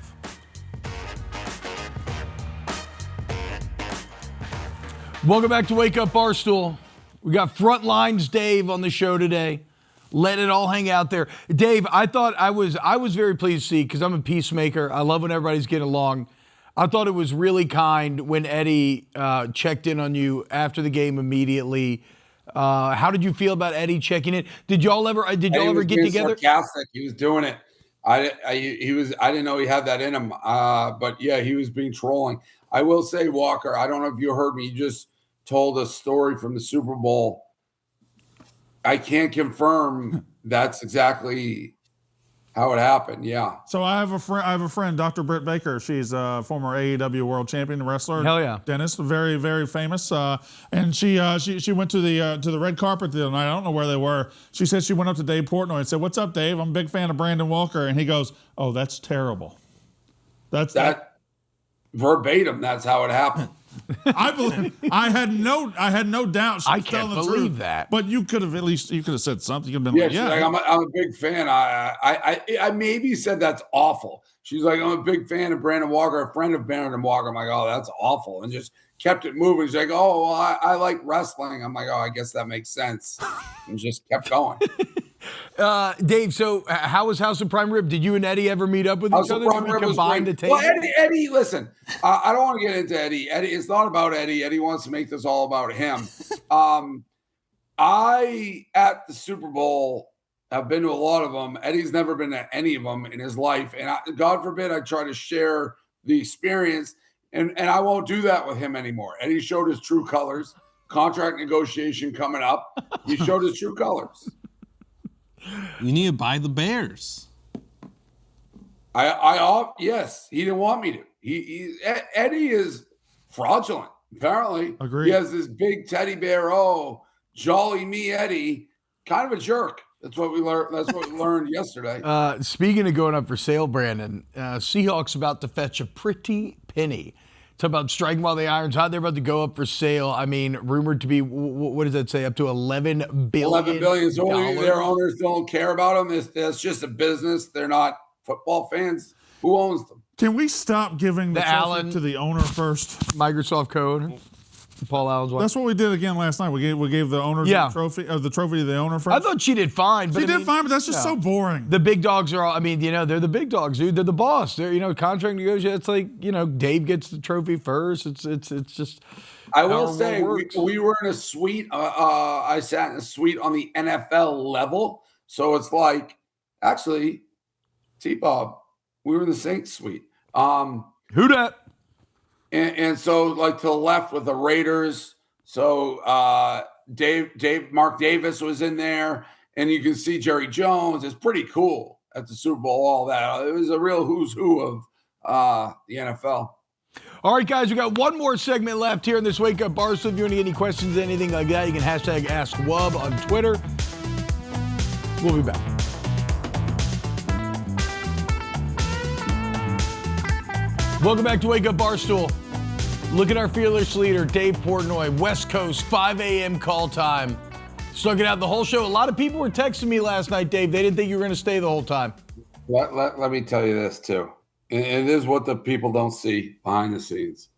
Speaker 1: Welcome back to Wake Up Barstool. We got Frontlines Dave on the show today. Let it all hang out there. Dave, I thought I was very pleased to see, because I'm a peacemaker. I love when everybody's getting along. I thought it was really kind when Eddie checked in on you after the game immediately. How did you feel about Eddie checking in? Did y'all ever get together?
Speaker 2: Sarcastic. He was doing it. I didn't know he had that in him. But yeah, he was being trolling. I will say, Walker, I don't know if you heard me. You just told a story from the Super Bowl. I can't confirm that's exactly how it happened. Yeah.
Speaker 3: So I have a friend, Dr. Britt Baker. She's a former AEW world champion wrestler.
Speaker 1: Hell yeah.
Speaker 3: Dentist, very, very famous. And she went to the red carpet the other night. I don't know where they were. She said she went up to Dave Portnoy and said, "What's up, Dave? I'm a big fan of Brandon Walker." And he goes, "Oh, that's terrible." That's that.
Speaker 2: Verbatim, that's how it happened.
Speaker 3: I believe. I had no doubt.
Speaker 1: I can't believe that.
Speaker 3: But you could have said something. You could have been
Speaker 2: like, I'm a big fan. I maybe said that's awful. She's like, I'm a big fan of Brandon Walker, a friend of Brandon Walker. I'm like, oh, that's awful, and just kept it moving. She's like, oh, well, I like wrestling. I'm like, oh, I guess that makes sense, and just kept going.
Speaker 1: Dave, so how was House of Prime Rib? Did you and Eddie ever meet up with each other? Did we combine the table?
Speaker 2: Well, Eddie, listen, I don't want to get into Eddie. Eddie, it's not about Eddie. Eddie wants to make this all about him. I, at the Super Bowl, have been to a lot of them. Eddie's never been to any of them in his life. And God forbid I try to share the experience. And I won't do that with him anymore. Eddie showed his true colors. Contract negotiation coming up. He showed his true colors.
Speaker 8: You need to buy the Bears.
Speaker 2: Yes, he didn't want me to. Eddie is fraudulent. Apparently,
Speaker 3: agreed.
Speaker 2: He has this big teddy bear. Oh, jolly me, Eddie. Kind of a jerk. That's what we learned. That's what we learned yesterday.
Speaker 1: Speaking of going up for sale, Brandon, Seahawks about to fetch a pretty penny. Talk about striking while the iron's hot. They're about to go up for sale. I mean, rumored to be, what does that say? Up to $11 billion.
Speaker 2: $11 billion. So only their owners don't care about them. That's just a business. They're not football fans. Who owns them?
Speaker 3: Can we stop giving the trophy to the owner first?
Speaker 1: Microsoft code. Paul Allen's wife.
Speaker 3: That's what we did again last night. We gave the owner the trophy to the owner first.
Speaker 1: I thought she did fine. But
Speaker 3: she did fine, but that's just so boring.
Speaker 1: The big dogs are all, they're the big dogs, dude. They're the boss. They're, contract negotiation. It's like, Dave gets the trophy first. It's just.
Speaker 2: I will say we were in a suite. I sat in a suite on the NFL level. So it's like, actually, T-Bob, we were in the Saints suite.
Speaker 1: Who dat?
Speaker 2: And so, like, to the left with the Raiders. So Mark Davis was in there, and you can see Jerry Jones. It's pretty cool at the Super Bowl, all that. It was a real who's who of the NFL.
Speaker 1: All right, guys, we got one more segment left here in this Wake Up Barstool. If you want to get any questions, anything like that, you can hashtag AskWub on Twitter. We'll be back. Welcome back to Wake Up Barstool. Look at our fearless leader, Dave Portnoy, West Coast, 5 a.m. call time. Stuck it out the whole show. A lot of people were texting me last night, Dave. They didn't think you were going to stay the whole time.
Speaker 2: Let me tell you this, too. It is what the people don't see behind the scenes.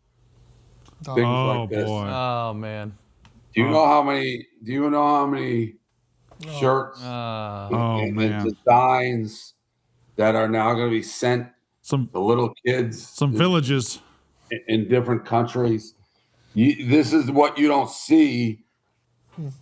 Speaker 2: Things like this.
Speaker 3: Boy.
Speaker 1: Oh, man.
Speaker 2: Do you know how many shirts and designs that are now going to be sent to little kids?
Speaker 3: Some villages
Speaker 2: in different countries. This is what you don't see.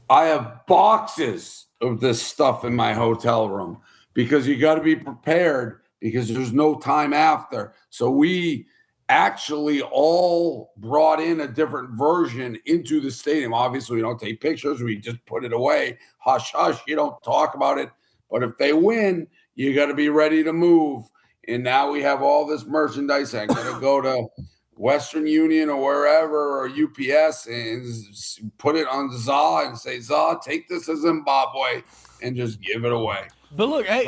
Speaker 2: I have boxes of this stuff in my hotel room because you got to be prepared because there's no time after. So we actually all brought in a different version into the stadium. Obviously, we don't take pictures. We just put it away. Hush, hush. You don't talk about it. But if they win, you got to be ready to move. And now we have all this merchandise. I'm going to go to Western Union or wherever, or UPS, and put it on ZA and say, ZA, take this to Zimbabwe and just give it away.
Speaker 1: But look, hey,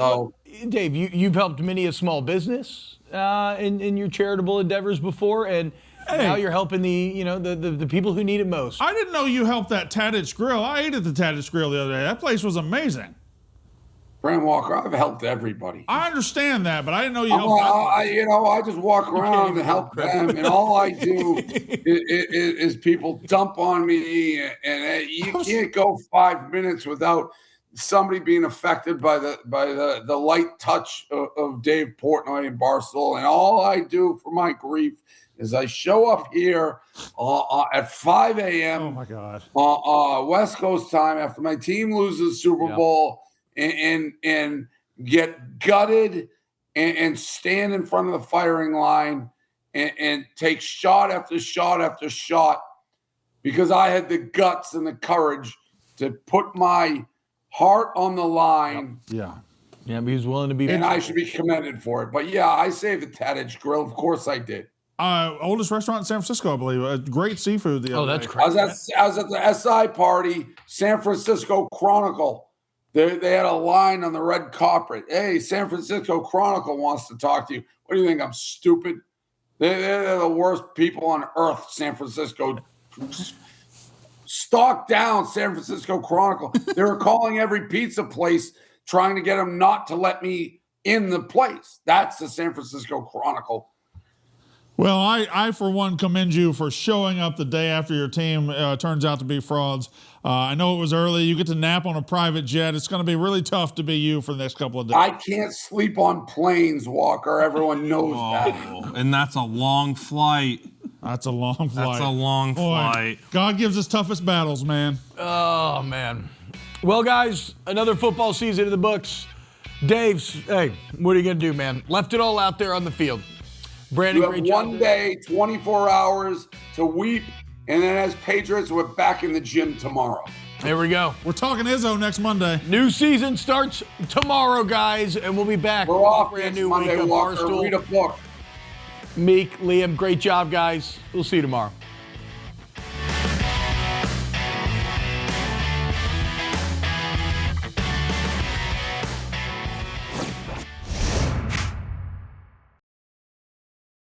Speaker 1: Dave, you've helped many a small business in your charitable endeavors before, and now you're helping the people who need it most.
Speaker 3: I didn't know you helped that Tadich Grill. I ate at the Tadich Grill the other day. That place was amazing.
Speaker 2: Brand Walker, I've helped everybody.
Speaker 3: I understand that, but I didn't know you helped
Speaker 2: I just walk around and help them, and all I do is people dump on me, and you can't go 5 minutes without somebody being affected by the light touch of Dave Portnoy and Barstool. And all I do for my grief is I show up here at 5 a.m.
Speaker 3: Oh my God.
Speaker 2: West Coast time after my team loses Super Bowl. And get gutted and stand in front of the firing line and take shot after shot after shot because I had the guts and the courage to put my heart on the line.
Speaker 1: Yeah, but he's willing to be.
Speaker 2: And I should be commended for it. But yeah, I saved the Tadich Grill. Of course I did.
Speaker 3: Oldest restaurant in San Francisco, I believe. Great seafood the other day.
Speaker 1: That's crazy.
Speaker 2: I was at the SI party, San Francisco Chronicle. They had a line on the red carpet. Hey, San Francisco Chronicle wants to talk to you. What do you think? I'm stupid? They're the worst people on earth, San Francisco. Stalk down San Francisco Chronicle. They were calling every pizza place trying to get them not to let me in the place. That's the San Francisco Chronicle.
Speaker 3: Well, I for one commend you for showing up the day after your team turns out to be frauds. I know it was early. You get to nap on a private jet. It's going to be really tough to be you for the next couple of days.
Speaker 2: I can't sleep on planes, Walker. Everyone knows that.
Speaker 8: And that's a long flight.
Speaker 3: That's a long flight.
Speaker 8: That's a long flight.
Speaker 3: God gives us toughest battles, man.
Speaker 1: Oh, man. Well, guys, another football season in the books. Dave's, hey, what are you going to do, man? Left it all out there on the field. Brandon,
Speaker 2: you have one day, 24 hours to weep, and then as Patriots, we're back in the gym tomorrow.
Speaker 1: There we go.
Speaker 3: We're talking Izzo next Monday.
Speaker 1: New season starts tomorrow, guys, and we'll be back.
Speaker 2: We're off
Speaker 1: brand
Speaker 2: next
Speaker 1: new
Speaker 2: Monday,
Speaker 1: Wake Up
Speaker 2: Walker.
Speaker 1: Barstool.
Speaker 2: Read a book.
Speaker 1: Meek, Liam, great job, guys. We'll see you tomorrow.